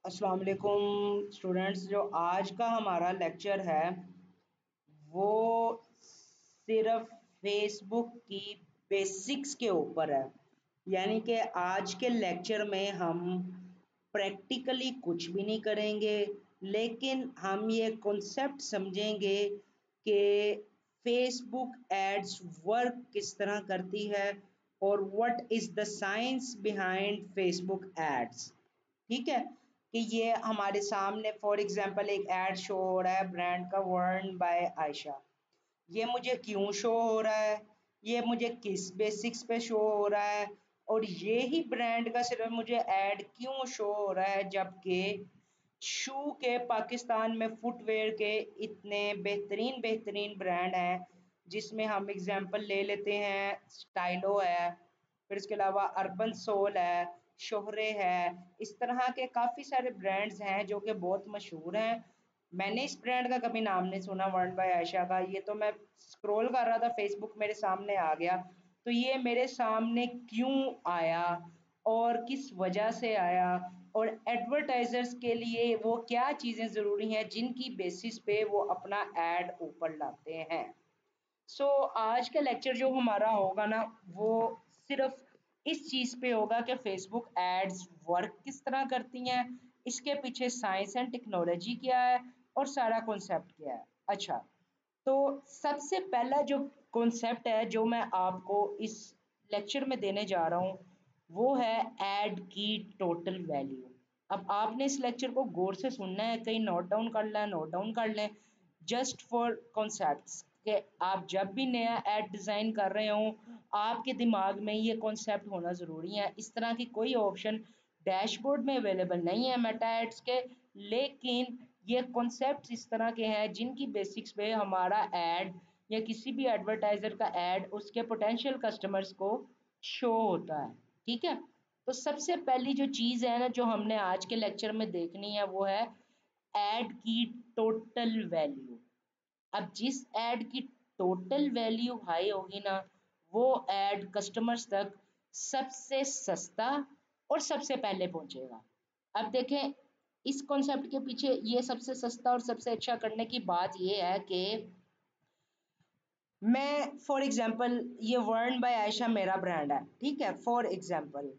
अस्सलाम वालेकुम स्टूडेंट्स। जो आज का हमारा लेक्चर है वो सिर्फ फेसबुक की बेसिक्स के ऊपर है। यानी कि आज के लेक्चर में हम प्रैक्टिकली कुछ भी नहीं करेंगे, लेकिन हम ये कॉन्सेप्ट समझेंगे कि फेसबुक एड्स वर्क किस तरह करती है और what is the science behind Facebook ads. ठीक है कि ये हमारे सामने फॉर एग्जांपल एक ऐड शो हो रहा है ब्रांड का वर्न बाय आयशा। ये मुझे क्यों शो हो रहा है, ये मुझे किस बेसिक्स पे शो हो रहा है और ये ही ब्रांड का सिर्फ मुझे ऐड क्यों शो हो रहा है, जबकि शू के पाकिस्तान में फुटवेयर के इतने बेहतरीन बेहतरीन ब्रांड हैं, जिसमें हम एग्जांपल ले लेते हैं स्टाइलो है, फिर इसके अलावा अर्बन सोल है, शोहरे है। इस तरह के काफ़ी सारे ब्रांड्स हैं जो कि बहुत मशहूर हैं। मैंने इस ब्रांड का कभी नाम नहीं सुना वर्ल्ड बाय आयशा का। ये तो मैं स्क्रॉल कर रहा था, फेसबुक मेरे सामने आ गया। तो ये मेरे सामने क्यों आया और किस वजह से आया और एडवर्टाइजर्स के लिए वो क्या चीज़ें ज़रूरी हैं जिनकी बेसिस पे वो अपना ऐड ऊपर लाते हैं। आज का लेक्चर जो हमारा होगा ना, वो सिर्फ इस चीज़ पे होगा कि फेसबुक एड्स वर्क किस तरह करती हैं, इसके पीछे साइंस एंड टेक्नोलॉजी क्या है और सारा कॉन्सेप्ट क्या है। अच्छा, तो सबसे पहला जो कॉन्सेप्ट है जो मैं आपको इस लेक्चर में देने जा रहा हूँ वो है ऐड की टोटल वैल्यू। अब आपने इस लेक्चर को गौर से सुनना है, कहीं नोट डाउन कर लें जस्ट फॉर कॉन्सेप्ट्स कि आप जब भी नया ऐड डिज़ाइन कर रहे हो आपके दिमाग में ये कॉन्सेप्ट होना ज़रूरी है। इस तरह की कोई ऑप्शन डैशबोर्ड में अवेलेबल नहीं है मेटा एड्स के, लेकिन ये कॉन्सेप्ट इस तरह के हैं जिनकी बेसिक्स पे हमारा ऐड या किसी भी एडवर्टाइज़र का ऐड उसके पोटेंशियल कस्टमर्स को शो होता है। ठीक है, तो सबसे पहली जो चीज़ है ना जो हमने आज के लेक्चर में देखनी है वो है ऐड की टोटल वैल्यू। अब जिस ऐड की टोटल वैल्यू हाई होगी ना, वो ऐड कस्टमर्स तक सबसे सस्ता और सबसे पहले पहुंचेगा। अब देखें, इस कॉन्सेप्ट के पीछे ये सबसे सस्ता और सबसे अच्छा करने की बात ये है कि मैं फॉर एग्जांपल ये वर्न बाय आयशा मेरा ब्रांड है, ठीक है, फॉर एग्जांपल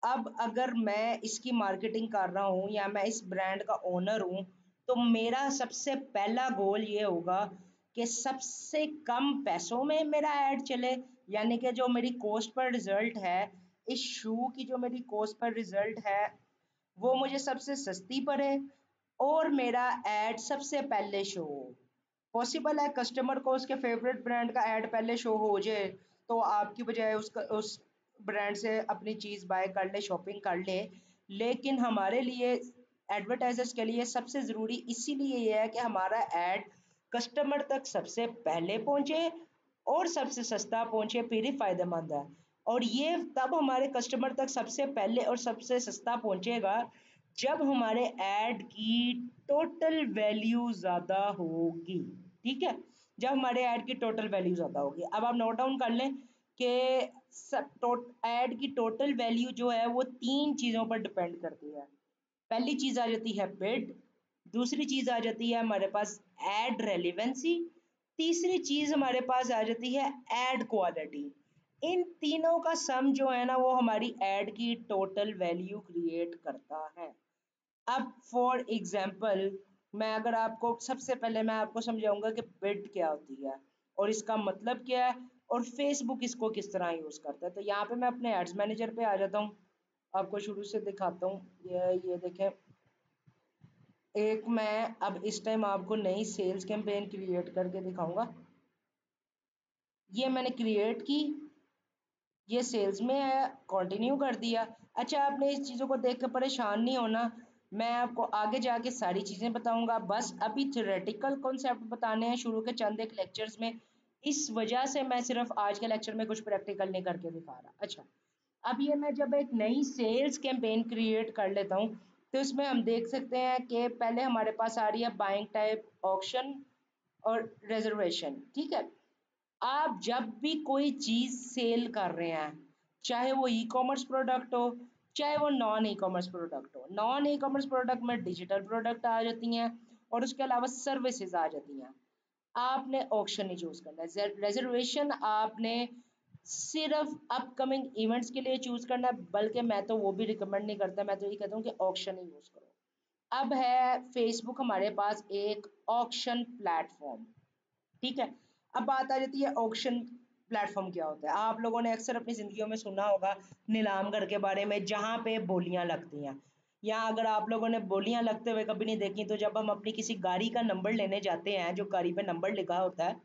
अब अगर मैं इसकी मार्केटिंग कर रहा हूँ या मैं इस ब्रांड का ओनर हूँ, तो मेरा सबसे पहला गोल ये होगा कि सबसे कम पैसों में मेरा ऐड चले। यानी कि जो मेरी कॉस्ट पर रिजल्ट है, इस शू की जो मेरी कॉस्ट पर रिजल्ट है वो मुझे सबसे सस्ती पड़े और मेरा ऐड सबसे पहले शो हो। पॉसिबल है कस्टमर को उसके फेवरेट ब्रांड का ऐड पहले शो हो जाए, तो आपकी बजाय उसका उस ब्रांड से अपनी चीज़ बाय कर ले, शॉपिंग कर ले। लेकिन हमारे लिए एडवर्टाइजर्स के लिए सबसे ज़रूरी इसीलिए ये है कि हमारा ऐड कस्टमर तक सबसे पहले पहुंचे और सबसे सस्ता पहुंचे, फिर ही फायदेमंद है। और ये तब हमारे कस्टमर तक सबसे पहले और सबसे सस्ता पहुंचेगा जब हमारे ऐड की टोटल वैल्यू ज़्यादा होगी। ठीक है, जब हमारे ऐड की टोटल वैल्यू ज़्यादा होगी। अब आप नोट डाउन कर लें कि ऐड की टोटल वैल्यू जो है वो तीन चीज़ों पर डिपेंड करती है। पहली चीज़ आ जाती है बिड, दूसरी चीज़ आ जाती है हमारे पास ऐड रेलिवेंसी, तीसरी चीज़ हमारे पास आ जाती है ऐड क्वालिटी। इन तीनों का सम जो है ना वो हमारी ऐड की टोटल वैल्यू क्रिएट करता है। अब फॉर एग्जांपल मैं अगर आपको सबसे पहले मैं आपको समझाऊंगा कि बिड क्या होती है और इसका मतलब क्या है और फेसबुक इसको किस तरह यूज़ करता है। तो यहाँ पे मैं अपने एड्स मैनेजर पे आ जाता हूँ, आपको शुरू से दिखाता हूँ। ये देखें, एक मैं अब इस टाइम आपको नई सेल्स कैंपेन क्रिएट करके दिखाऊंगा। ये मैंने क्रिएट की, ये सेल्स में है, कंटिन्यू कर दिया। अच्छा, आपने इस चीज़ों को देख कर परेशान नहीं होना, मैं आपको आगे जाके सारी चीज़ें बताऊंगा। बस अभी थ्योरेटिकल कॉन्सेप्ट बताने हैं शुरू के चंद एक लेक्चर्स में, इस वजह से मैं सिर्फ आज के लेक्चर में कुछ प्रैक्टिकल नहीं करके दिखा रहा। अच्छा, अब ये मैं जब एक नई सेल्स कैंपेन क्रिएट कर लेता हूँ तो इसमें हम देख सकते हैं कि पहले हमारे पास आ रही है बाइंग टाइप, ऑक्शन और रिजर्वेशन। ठीक है, आप जब भी कोई चीज़ सेल कर रहे हैं, चाहे वो ई कॉमर्स प्रोडक्ट हो, चाहे वो नॉन ई कॉमर्स प्रोडक्ट हो। नॉन ई कॉमर्स प्रोडक्ट में डिजिटल प्रोडक्ट आ जाती हैं और उसके अलावा सर्विसेज आ जाती हैं। आपने ऑक्शन ही चूज़ करना है। रिजर्वेशन आपने सिर्फ अपकमिंग इवेंट्स के लिए चूज़ करना है, बल्कि मैं तो वो भी रिकमेंड नहीं करता, मैं तो ये कहता हूँ कि ऑक्शन ही यूज़ करो। अब है फेसबुक हमारे पास एक ऑक्शन प्लेटफॉर्म, ठीक है। अब बात आ जाती है ऑक्शन प्लेटफॉर्म क्या होता है। आप लोगों ने अक्सर अपनी ज़िंदगियों में सुना होगा नीलाम घर के बारे में, जहाँ पे बोलियां लगती हैं। या अगर आप लोगों ने बोलियां लगते हुए कभी नहीं देखी, तो जब हम अपनी किसी गाड़ी का नंबर लेने जाते हैं, जो गाड़ी पे नंबर लिखा होता है,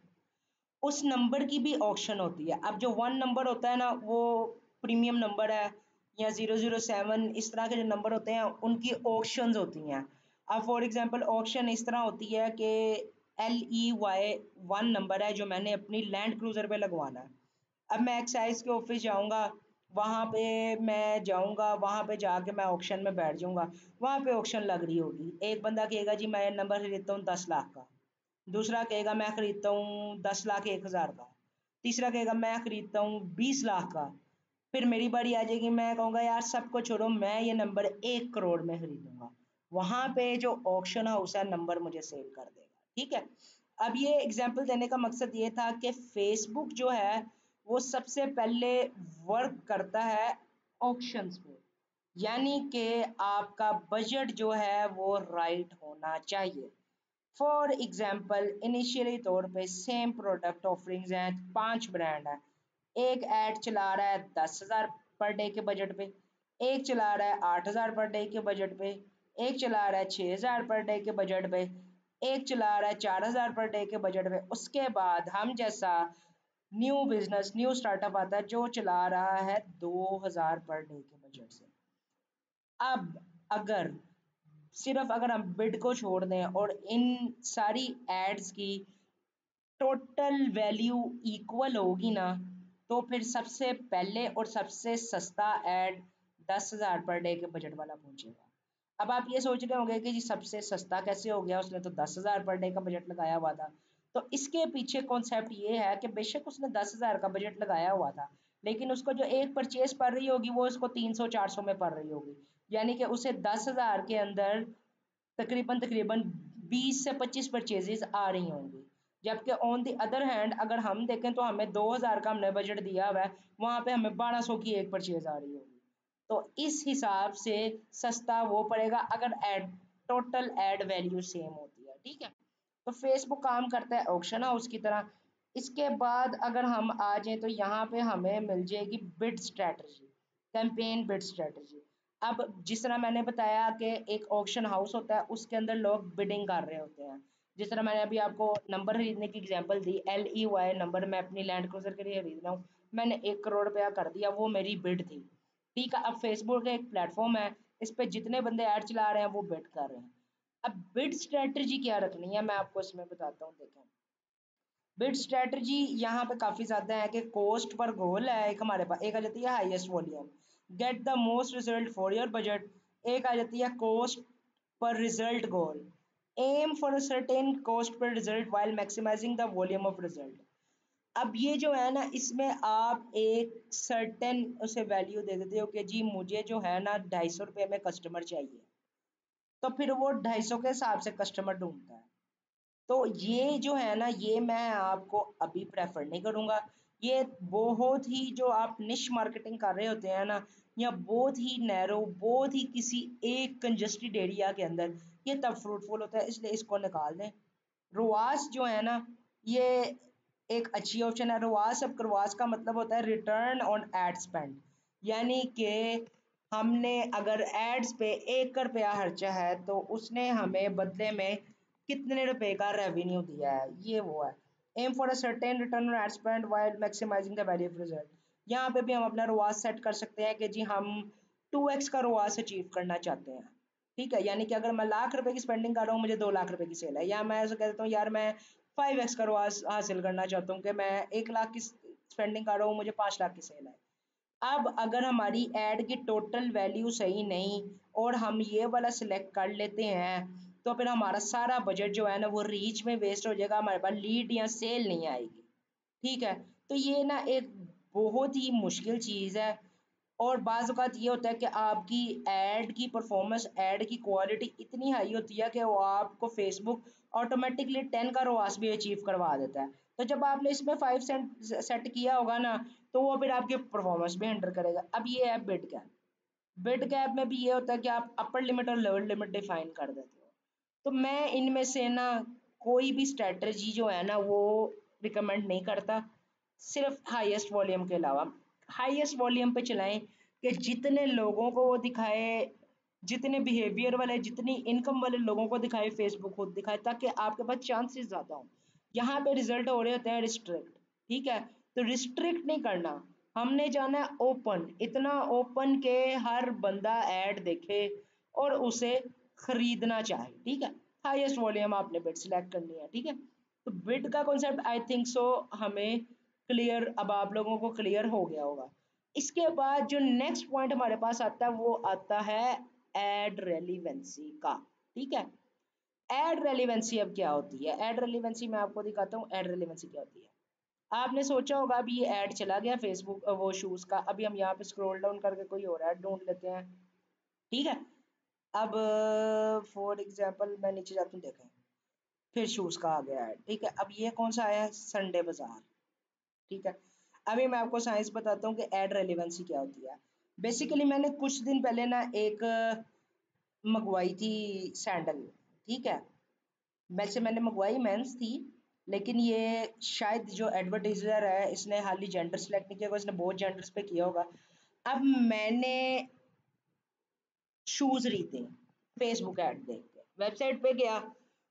उस नंबर की भी ऑक्शन होती है। अब जो 1 नंबर होता है ना, वो प्रीमियम नंबर है, या 007 इस तरह के जो नंबर होते हैं उनकी ऑक्शंस होती हैं। अब फॉर एग्जांपल ऑक्शन इस तरह होती है कि LEY 1 नंबर है जो मैंने अपनी लैंड क्रूज़र पे लगवाना है। अब मैं एक्साइज के ऑफिस जाऊंगा, वहाँ पे मैं जाऊंगा, वहाँ पे जाके मैं ऑक्शन में बैठ जाऊंगा। वहाँ पे ऑक्शन लग रही होगी, एक बंदा कहेगा जी मैं नंबर खरीदता हूँ 10 लाख का, दूसरा कहेगा मैं खरीदता हूँ 10 लाख 1 हज़ार का, तीसरा कहेगा मैं खरीदता हूँ 20 लाख का। फिर मेरी बारी आ जाएगी, मैं कहूँगा यार सबको छोड़ो, मैं ये नंबर 1 करोड़ में खरीदूंगा। वहां पे जो ऑक्शन हाउस है नंबर मुझे सेल कर देगा, ठीक है। अब ये एग्जाम्पल देने का मकसद ये था कि फेसबुक जो है वो सबसे पहले वर्क करता है ऑक्शंस पे, यानी कि आपका बजट जो है वो राइट होना चाहिए। फॉर एग्जाम्पल इनिशियली तौर पे सेम प्रोडक्ट ऑफरिंग्स हैं, 5 ब्रांड है। एक ऐड चला रहा है 10,000 पर डे के बजट पे, एक चला रहा है 8,000 पर डे के बजट पे, एक चला रहा है 6,000 पर डे के बजट पे, एक चला रहा है 4,000 पर डे के बजट पे। उसके बाद हम जैसा न्यू बिजनेस न्यू स्टार्टअप आता है जो चला रहा है 2,000 पर डे के बजट से। अब अगर सिर्फ अगर हम बिड को छोड़ दें और इन सारी एड्स की टोटल वैल्यू इक्वल होगी ना, तो फिर सबसे पहले और सबसे सस्ता ऐड 10,000 पर डे के बजट वाला पहुंचेगा। अब आप ये सोच रहे होंगे कि जी सबसे सस्ता कैसे हो गया, उसने तो 10,000 पर डे का बजट लगाया हुआ था। तो इसके पीछे कॉन्सेप्ट ये है कि बेशक उसने 10,000 का बजट लगाया हुआ था, लेकिन उसको जो एक परचेज पड़ रही होगी वो उसको 300-400 में पड़ रही होगी। यानी कि उसे 10,000 के अंदर तकरीबन तकरीबन 20 से 25 परचेजेस आ रही होंगी। जबकि ऑन द अदर हैंड अगर हम देखें तो हमें 2,000 का हमने बजट दिया हुआ है, वहाँ पे हमें 1,200 की एक परचेज आ रही होगी। तो इस हिसाब से सस्ता वो पड़ेगा अगर ad total ad value same होती है, ठीक है। तो फेसबुक काम करता है ऑक्शन हाउस की तरह। इसके बाद अगर हम आ जाएं तो यहाँ पे हमें मिल जाएगी bid strategy, campaign bid strategy. अब जिस तरह मैंने बताया कि एक ऑक्शन हाउस होता है, उसके अंदर लोग बिडिंग कर रहे होते हैं। जिस तरह मैंने अभी आपको नंबर खरीदने की एग्जांपल दी, LEY नंबर मैं अपनी लैंड क्रूजर के लिए खरीद रहा हूँ, मैंने 1 करोड़ रुपया कर दिया, वो मेरी बिड थी, ठीक है। अब फेसबुक का एक प्लेटफॉर्म है, इस पे जितने बंदे ऐड चला रहे हैं वो बिड कर रहे हैं। अब बिड स्ट्रेटजी क्या रखनी है मैं आपको इसमें बताता हूँ, देखें। बिड स्ट्रेटजी यहाँ पे काफ़ी ज़्यादा है कि कॉस्ट पर गोल है एक हमारे पास, एक आ जाती है highest volume, get the most result for your budget, एक आ जाती है cost per result goal, aim for a certain cost per result while maximising the volume of result. अब ये जो है ना, इसमें आप एक सर्टेन उसे वैल्यू दे देते हो कि जी मुझे जो है ना 250 रुपये में कस्टमर चाहिए, तो फिर वो 250 के हिसाब से कस्टमर ढूंढता है। तो ये जो है ना, ये मैं आपको अभी प्रेफर नहीं करूँगा। ये बहुत ही जो आप निश मार्केटिंग कर रहे होते हैं ना, या बहुत ही नैरो, बहुत ही किसी एक कंजस्टेड एरिया के अंदर, ये तब फ्रूटफुल होता है, इसलिए इसको निकाल दें। रुआस जो है ना, ये एक अच्छी ऑप्शन है। रुआस, अब रुआस का मतलब होता है रिटर्न ऑन एड स्पेंड, यानी कि हमने अगर एड्स पे 1 रुपया खर्चा है तो उसने हमें बदले में कितने रुपए का रेवेन्यू दिया है, ये वो है। Aim for a certain return on ad spend while maximising the value of result. यहाँ पे भी हम अपना रुआस सेट कर सकते हैं कि जी हम 2x का रुआस अचीव करना चाहते हैं, ठीक है। यानी कि अगर मैं ₹1,00,000 की स्पेंडिंग कर रहा हूँ, मुझे ₹2,00,000 की सेल है, या मैं ऐसा कह देता हूँ यार मैं 5x का रुआस हासिल करना चाहता हूँ कि मैं 1,00,000 की स्पेंडिंग कर रहा हूँ, मुझे 5,00,000 की सेल है। अब अगर हमारी ऐड की टोटल वैल्यू सही नहीं और हम ये वाला सिलेक्ट कर लेते हैं, तो फिर हमारा सारा बजट जो है ना वो रीच में वेस्ट हो जाएगा, हमारे पास लीड या सेल नहीं आएगी, ठीक है। तो ये ना एक बहुत ही मुश्किल चीज़ है। और बाज़ औक़ात ये होता है कि आपकी ऐड की परफॉर्मेंस, ऐड की क्वालिटी इतनी हाई होती है कि वो आपको फेसबुक ऑटोमेटिकली 10 का रोआस भी अचीव करवा देता है। तो जब आपने इसमें 5 सेंट सेट किया होगा ना, तो वो फिर आपकी परफॉर्मेंस भी हिंडर करेगा। अब ये है बिड कैप। बिड कैप में भी ये होता है कि आप अपर लिमिट और लोअर लिमिट डिफाइन कर देते हो। तो मैं इनमें से ना कोई भी स्ट्रेटजी जो है ना वो रिकमेंड नहीं करता, सिर्फ हाईएस्ट वॉल्यूम के अलावा। हाईएस्ट वॉल्यूम पे चलाएं कि जितने लोगों को वो दिखाए, जितने बिहेवियर वाले, जितनी इनकम वाले लोगों को दिखाए, फेसबुक खुद दिखाए, ताकि आपके पास चांसेस ज़्यादा हों। यहाँ पे रिजल्ट हो रहे होते हैं रिस्ट्रिक्ट, ठीक है? तो रिस्ट्रिक्ट नहीं करना, हमने जाना है ओपन, इतना ओपन के हर बंदा ऐड देखे और उसे खरीदना चाहे, ठीक है? हाईएस्ट वॉल्यूम आपने बिड सिलेक्ट करनी है, ठीक है? तो बिड का कॉन्सेप्ट आई थिंक सो हमें क्लियर, अब आप लोगों को क्लियर हो गया होगा। इसके बाद जो नेक्स्ट पॉइंट हमारे पास आता है वो आता है एड रेलिवेंसी का, ठीक है? एड रेलिवेंसी अब क्या होती है? एड रेलिवेंसी मैं आपको दिखाता हूँ एड रेलिवेंसी क्या होती है। आपने सोचा होगा अभी ये ऐड चला गया फेसबुक वो शूज का, अभी हम यहाँ पे स्क्रॉल डाउन करके कोई और ऐड ढूंढ लेते हैं, ठीक है? अब फॉर एग्जांपल मैं नीचे जाता हूँ, देखें फिर शूज का आ गया ऐड, ठीक है? अब ये कौन सा आया है? संडे बाजार, ठीक है? अभी मैं आपको साइंस बताता हूँ कि एड रेलिवेंसी क्या होती है। बेसिकली मैंने कुछ दिन पहले ना एक मंगवाई थी सैंडल, ठीक है? वैसे मैंने मंगवाई मेंस थी, लेकिन ये शायद जो एडवर्टाइजर है इसने हाल ही जेंडर सेलेक्ट नहीं किया होगा, इसने बहुत जेंडर्स पे किया होगा। अब मैंने शूज खरीदे फेसबुक ऐड देख के, वेबसाइट पे गया,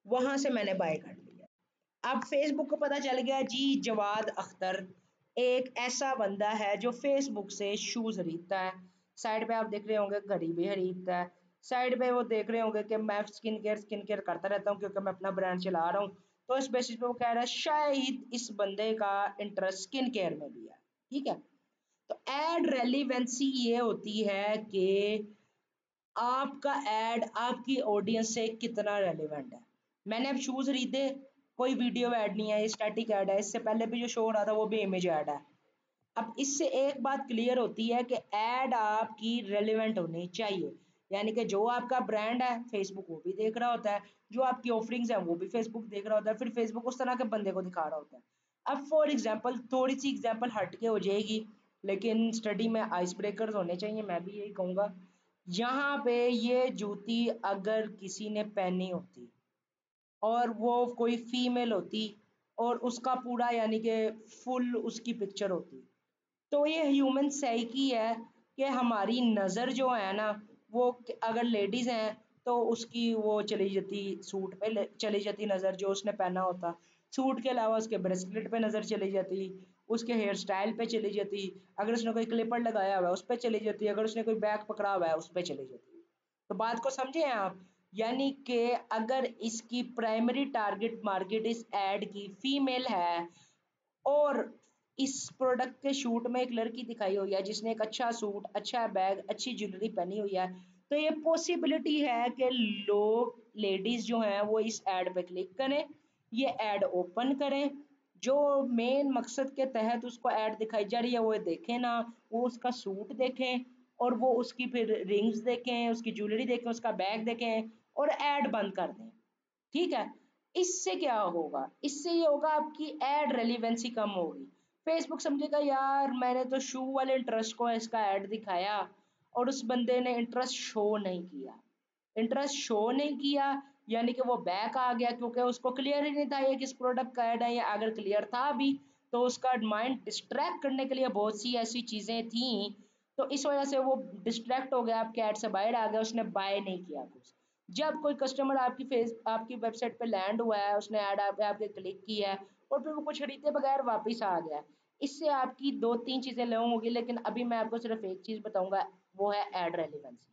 वहां से मैंने बाय कर लिया। अब फेसबुक को पता चल गया जी जवाद अख्तर एक ऐसा बंदा है जो फेसबुक से शूज खरीदता है। साइड पे आप देख रहे होंगे घड़ी भी खरीदता है। साइड पे वो देख रहे होंगे कि मैं स्किन केयर करता रहता हूँ क्योंकि मैं अपना ब्रांड चला रहा हूँ। तो इस बेसिस पे वो कह रहा है शायद इस बंदे का इंटरेस्ट स्किन केयर में भी है, ठीक है? तो एड रेलिवेंसी ये होती है कि आपका ऐड आपकी ऑडियंस से कितना रेलिवेंट है। मैंने अब शूज खरीदे, कोई वीडियो ऐड नहीं है, ये स्टैटिक ऐड है, इससे पहले भी जो शो हो रहा था वो भी इमेज ऐड है। अब इससे एक बात क्लियर होती है कि ऐड आपकी रेलिवेंट होनी चाहिए, यानी कि जो आपका ब्रांड है फेसबुक वो भी देख रहा होता है, जो आपकी ऑफरिंग्स है वो भी फेसबुक देख रहा होता है, फिर फेसबुक उस तरह के बंदे को दिखा रहा होता है। अब फॉर एग्जांपल थोड़ी सी एग्जांपल हट के हो जाएगी, लेकिन स्टडी में आइस ब्रेकर्स होने चाहिए, मैं भी यही कहूँगा। यहाँ पे ये जूती अगर किसी ने पहनी होती और वो कोई फीमेल होती और उसका पूरा यानी कि फुल उसकी पिक्चर होती, तो ये ह्यूमन साइकी है कि हमारी नज़र जो है ना वो अगर लेडीज़ हैं तो उसकी वो चली जाती सूट पे चली जाती नज़र जो उसने पहना होता, सूट के अलावा उसके ब्रेसलेट पे नज़र चली जाती, उसके हेयर स्टाइल पे चली जाती, अगर उसने कोई क्लिपर लगाया हुआ है उस पर चली जाती, अगर उसने कोई बैग पकड़ा हुआ है उस पर चली जाती। तो बात को समझे हैं आप? यानी कि अगर इसकी प्राइमरी टारगेट मार्केट इस ऐड की फीमेल है और इस प्रोडक्ट के शूट में एक लड़की दिखाई हुई है जिसने एक अच्छा सूट, अच्छा बैग, अच्छी ज्वेलरी पहनी हुई है, तो ये पॉसिबिलिटी है कि लोग लेडीज जो हैं वो इस ऐड पे क्लिक करें, ये ऐड ओपन करें, जो मेन मकसद के तहत उसको ऐड दिखाई जा रही है वो देखें ना, वो उसका सूट देखें और वो उसकी फिर रिंग्स देखें, उसकी ज्वेलरी देखें, उसका बैग देखें और ऐड बंद कर दें, ठीक है? इससे क्या होगा? इससे ये होगा आपकी एड रेलिवेंसी कम होगी। फेसबुक समझेगा यार मैंने तो शू वाले इंटरेस्ट को इसका ऐड दिखाया और उस बंदे ने इंटरेस्ट शो नहीं किया। इंटरेस्ट शो नहीं किया यानी कि वो बैक आ गया क्योंकि उसको क्लियर ही नहीं था ये किस प्रोडक्ट का ऐड है, या अगर क्लियर था भी तो उसका माइंड डिस्ट्रैक्ट करने के लिए बहुत सी ऐसी चीज़ें थी, तो इस वजह से वो डिस्ट्रैक्ट हो गया, आपके ऐड से बाहर आ गया, उसने बाय नहीं किया कुछ। जब कोई कस्टमर आपकी वेबसाइट पे लैंड हुआ है, उसने ऐड आप पे आपके क्लिक किया है और फिर वो कुछ खरीदे बगैर वापस आ गया, इससे आपकी 2-3 चीज़ें लॉन्ग होगी, लेकिन अभी मैं आपको सिर्फ एक चीज़ बताऊँगा, वो है ऐड रेलेवेंसी।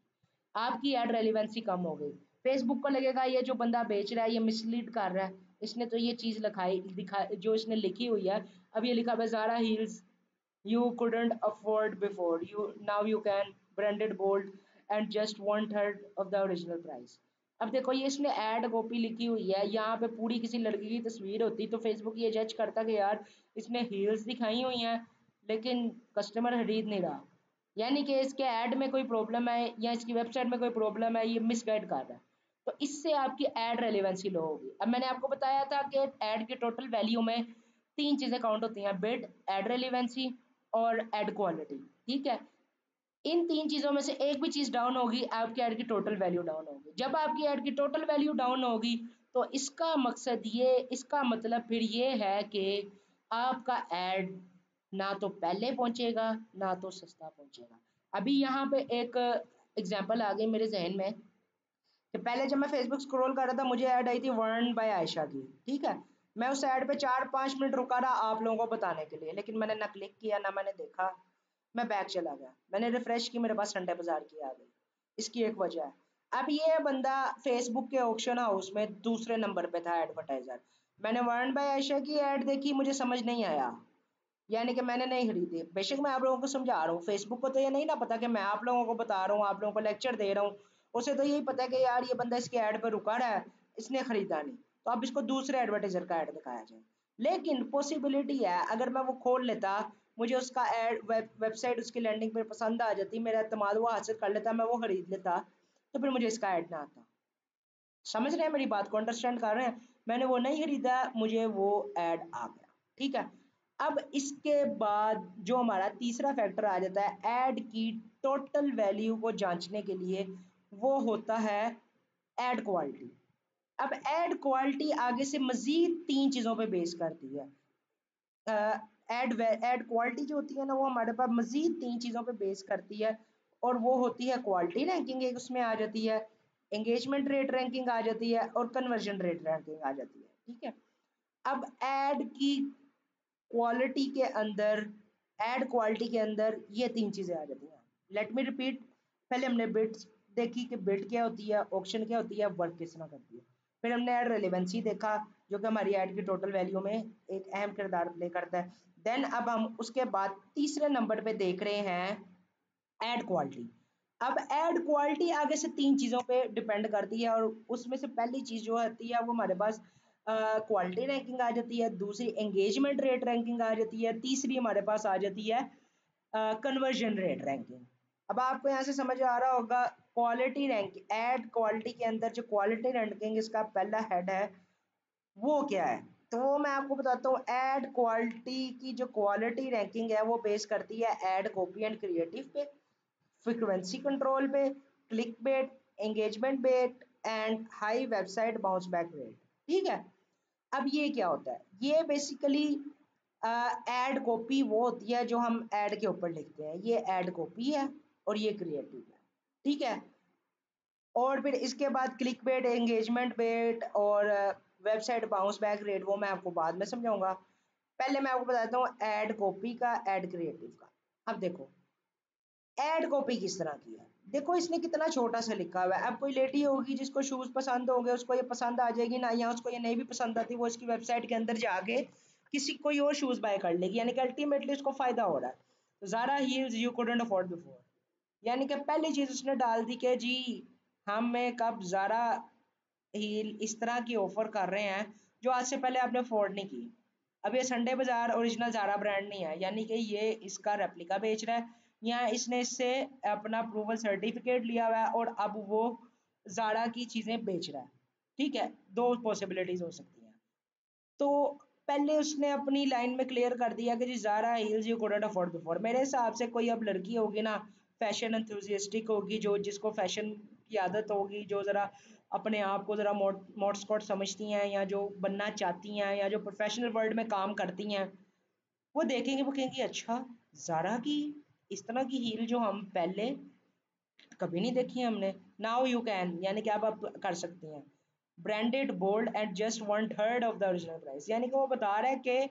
आपकी ऐड रेलेवेंसी कम हो गई। फेसबुक को लगेगा ये जो बंदा बेच रहा है ये मिसलीड कर रहा है, इसने तो ये चीज़ लिखाई दिखा जो इसने लिखी हुई है, अब ये लिखा हुआ है Zara heels you couldn't afford before, you now you can branded bold and just 1/3 of the original price। अब देखो ये इसने ऐड कॉपी लिखी हुई है, यहाँ पे पूरी किसी लड़की की तस्वीर होती तो फेसबुक ये जज करता कि यार इसने हील्स दिखाई हुई हैं लेकिन कस्टमर खरीद नहीं रहा, यानी कि इसके ऐड में कोई प्रॉब्लम है या इसकी वेबसाइट में कोई प्रॉब्लम है, ये मिसगाइड कर रहा है, तो इससे आपकी ऐड रेलेवेंसी लो होगी। अब मैंने आपको बताया था कि ऐड की टोटल वैल्यू में 3 चीज़ें काउंट होती हैं, बिड, ऐड रेलेवेंसी और ऐड क्वालिटी, ठीक है। इन 3 चीज़ों में से एक भी चीज़ डाउन होगी, आपकी ऐड की टोटल वैल्यू डाउन होगी। जब आपकी ऐड की टोटल वैल्यू डाउन होगी, तो इसका मतलब फिर ये है कि आपका ऐड ना तो पहले पहुँचेगा, ना तो सस्ता पहुँचेगा। अभी यहाँ पे एक एग्ज़ाम्पल आ गई मेरे ज़हन में कि पहले जब मैं फेसबुक स्क्रॉल कर रहा था, मुझे ऐड आई थी वर्न बाय आयशा की, ठीक है। मैं उस ऐड पे 4-5 मिनट रुका रहा आप लोगों को बताने के लिए, लेकिन मैंने ना क्लिक किया ना मैंने देखा, मैं बैक चला गया। मैंने रिफ्रेश की, मेरे पास संडे बाजार की आ गई। इसकी एक वजह है। अब ये बंदा फेसबुक के ऑक्शन हाउस में दूसरे नंबर पे था एडवर्टाइजर। मैंने वर्न बाय आयशा की ऐड देखी, मुझे समझ नहीं आया, यानी कि मैंने नहीं खरीदी। बेशक मैं आप लोगों को समझा रहा हूँ, फेसबुक को तो ये नहीं ना पता कि मैं आप लोगों को बता रहा हूँ, आप लोगों को लेक्चर दे रहा हूँ। उसे तो यही पता है कि यार ये बंदा इसके ऐड पर रुका रहा है, इसने खरीदा नहीं, तो अब इसको दूसरे एडवर्टाइजर का ऐड दिखाया जाए। लेकिन पॉसिबिलिटी है, अगर मैं वो खोल लेता, मुझे उसका ऐड वेबसाइट उसकी लैंडिंग पर पसंद आ जाती, मेरा एतमाद वो हासिल कर लेता, मैं वो खरीद लेता, तो फिर मुझे इसका ऐड ना आता। समझ रहे हैं मेरी बात को, अंडरस्टैंड कर रहे हैं। मैंने वो नहीं खरीदा, मुझे वो ऐड आ गया, ठीक है। अब इसके बाद जो हमारा तीसरा फैक्टर आ जाता है ऐड की टोटल वैल्यू को जांचने के लिए, वो होता है ऐड क्वालिटी। अब ऐड क्वालिटी आगे से मजीद 3 चीज़ों पे बेस करती है। ऐड क्वालिटी जो होती है ना, वो हमारे पास मजीद 3 चीज़ों पे बेस करती है, और वो होती है क्वालिटी रैंकिंग एक उसमें आ जाती है, एंगेजमेंट रेट रैंकिंग आ जाती है, और कन्वर्जन रेट रैंकिंग आ जाती है, ठीक है। अब ऐड क्वालिटी के अंदर ये 3 चीज़ें आ जाती हैं। लेट मी रिपीट, पहले हमने बिड्स देखी कि बिड क्या होती है, ऑक्शन क्या होती है, वर्क किस तरह करती है। फिर हमने ऐड रेलेवेंसी देखा, जो कि हमारी ऐड की टोटल वैल्यू में एक अहम किरदार प्ले करता है। देन अब हम उसके बाद तीसरे नंबर पे देख रहे हैं ऐड क्वालिटी। अब ऐड क्वालिटी आगे से 3 चीज़ों पे डिपेंड करती है, और उसमें से पहली चीज़ जो आती है वो हमारे पास क्वालिटी रैंकिंग आ जाती है, दूसरी एंगेजमेंट रेट रैंकिंग आ जाती है, तीसरी हमारे पास आ जाती है कन्वर्जन रेट रैंकिंग। अब आपको यहाँ से समझ आ रहा होगा, क्वालिटी रैंकिंग, ऐड क्वालिटी के अंदर जो क्वालिटी रैंकिंग इसका पहला हेड है, वो क्या है। तो वो मैं आपको बताता हूँ। ऐड क्वालिटी की जो क्वालिटी रैंकिंग है, वो बेस करती है ऐड कॉपी एंड क्रिएटिव पे, फ्रीक्वेंसी कंट्रोल पे, click bait, engagement bait and high website bounce back rate, ठीक है। अब ये क्या होता है, ये बेसिकली ऐड कॉपी वो होती है जो हम ऐड के ऊपर लिखते हैं, ये ऐड कॉपी है, और ये क्रिएटिव है, ठीक है। और फिर इसके बाद क्लिक बेट, एंगेजमेंट बेट और वेबसाइट बाउंस बैक रेट, वो मैं आपको बाद में समझाऊंगा। पहले मैं आपको बताता हूँ ऐड कॉपी का, ऐड क्रिएटिव का। अब देखो ऐड कॉपी किस तरह की है, देखो इसने कितना छोटा सा लिखा हुआ है। अब कोई लेडी होगी जिसको शूज़ पसंद होंगे, उसको ये पसंद आ जाएगी ना, या उसको ये नहीं भी पसंद आती, वो इसकी वेबसाइट के अंदर जाके किसी कोई और शूज़ बाय कर लेगी, यानी कि अल्टीमेटली उसको फ़ायदा हो रहा है। Zara heels you couldn't afford before, यानी कि पहली चीज़ उसने डाल दी कि जी हमें कब ज़ारा हील इस तरह की ऑफर कर रहे हैं जो आज से पहले आपने अफोर्ड नहीं की। अब ये संडे बाजार ओरिजिनल ज़ारा ब्रांड नहीं है, यानी कि ये इसका रेप्लिका बेच रहा है, या इसने इससे अपना अप्रूवल सर्टिफिकेट लिया हुआ है और अब वो ज़ारा की चीज़ें बेच रहा है, ठीक है। दो पॉसिबिलिटीज़ हो सकती हैं। तो पहले उसने अपनी लाइन में क्लियर कर दिया कि जी Zara heels you couldn't afford before. मेरे हिसाब से कोई अब लड़की होगी ना, फैशन एंथुसियास्टिक होगी, जो जिसको फैशन की आदत होगी, जो ज़रा अपने आप को ज़रा मोट स्कॉट समझती हैं, या जो बनना चाहती हैं, या जो प्रोफेशनल वर्ल्ड में काम करती हैं, वो देखेंगे, वो कहेंगे अच्छा ज़ारा की इस तरह की हील जो हम पहले कभी नहीं देखी है हमने। नाउ यू कैन, यानी कि आप कर सकती हैं। Branded bold at just one third of the original price, यानी कि वो बता रहा है कि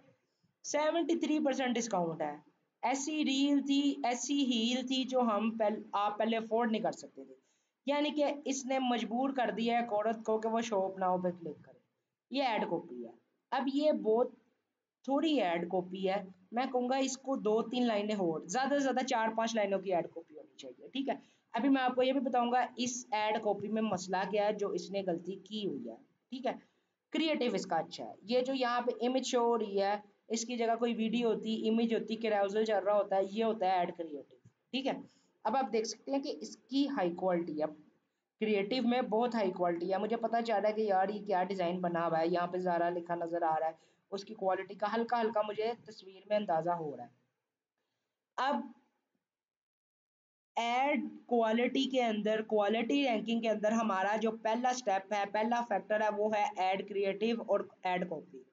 73% डिस्काउंट है। ऐसी रील थी, ऐसी हील थी जो आप पहले अफोर्ड नहीं कर सकते थे, यानी कि इसने मजबूर कर दिया है एक औरत को कि वो शॉप नाउ पे क्लिक करे। ये ऐड कॉपी है। अब ये बहुत थोड़ी ऐड कॉपी है, मैं कहूँगा इसको 2-3 लाइनें और, ज़्यादा से ज़्यादा 4-5 लाइनों की ऐड कॉपी होनी चाहिए, ठीक है। अभी मैं आपको ये भी बताऊँगा इस ऐड कॉपी में मसला क्या है जो इसने गलती की हुई है, ठीक है। क्रिएटिव इसका अच्छा है, ये जो यहाँ पे इमेज शो हो रही है, इसकी जगह कोई वीडियो होती, इमेज होती, कैरोसेल चल रहा होता है, ये होता है ऐड क्रिएटिव, ठीक है। अब आप देख सकते हैं कि इसकी हाई क्वालिटी है, क्रिएटिव में बहुत हाई क्वालिटी है। मुझे पता चल रहा है कि यार ये क्या डिज़ाइन बना हुआ है, यहाँ पे ज़ारा लिखा नज़र आ रहा है, उसकी क्वालिटी का हल्का हल्का मुझे तस्वीर में अंदाज़ा हो रहा है। अब एड क्वालिटी के अंदर, क्वालिटी रैंकिंग के अंदर हमारा जो पहला स्टेप है, पहला फैक्टर है, वो है एड क्रिएटिव और एड कॉपी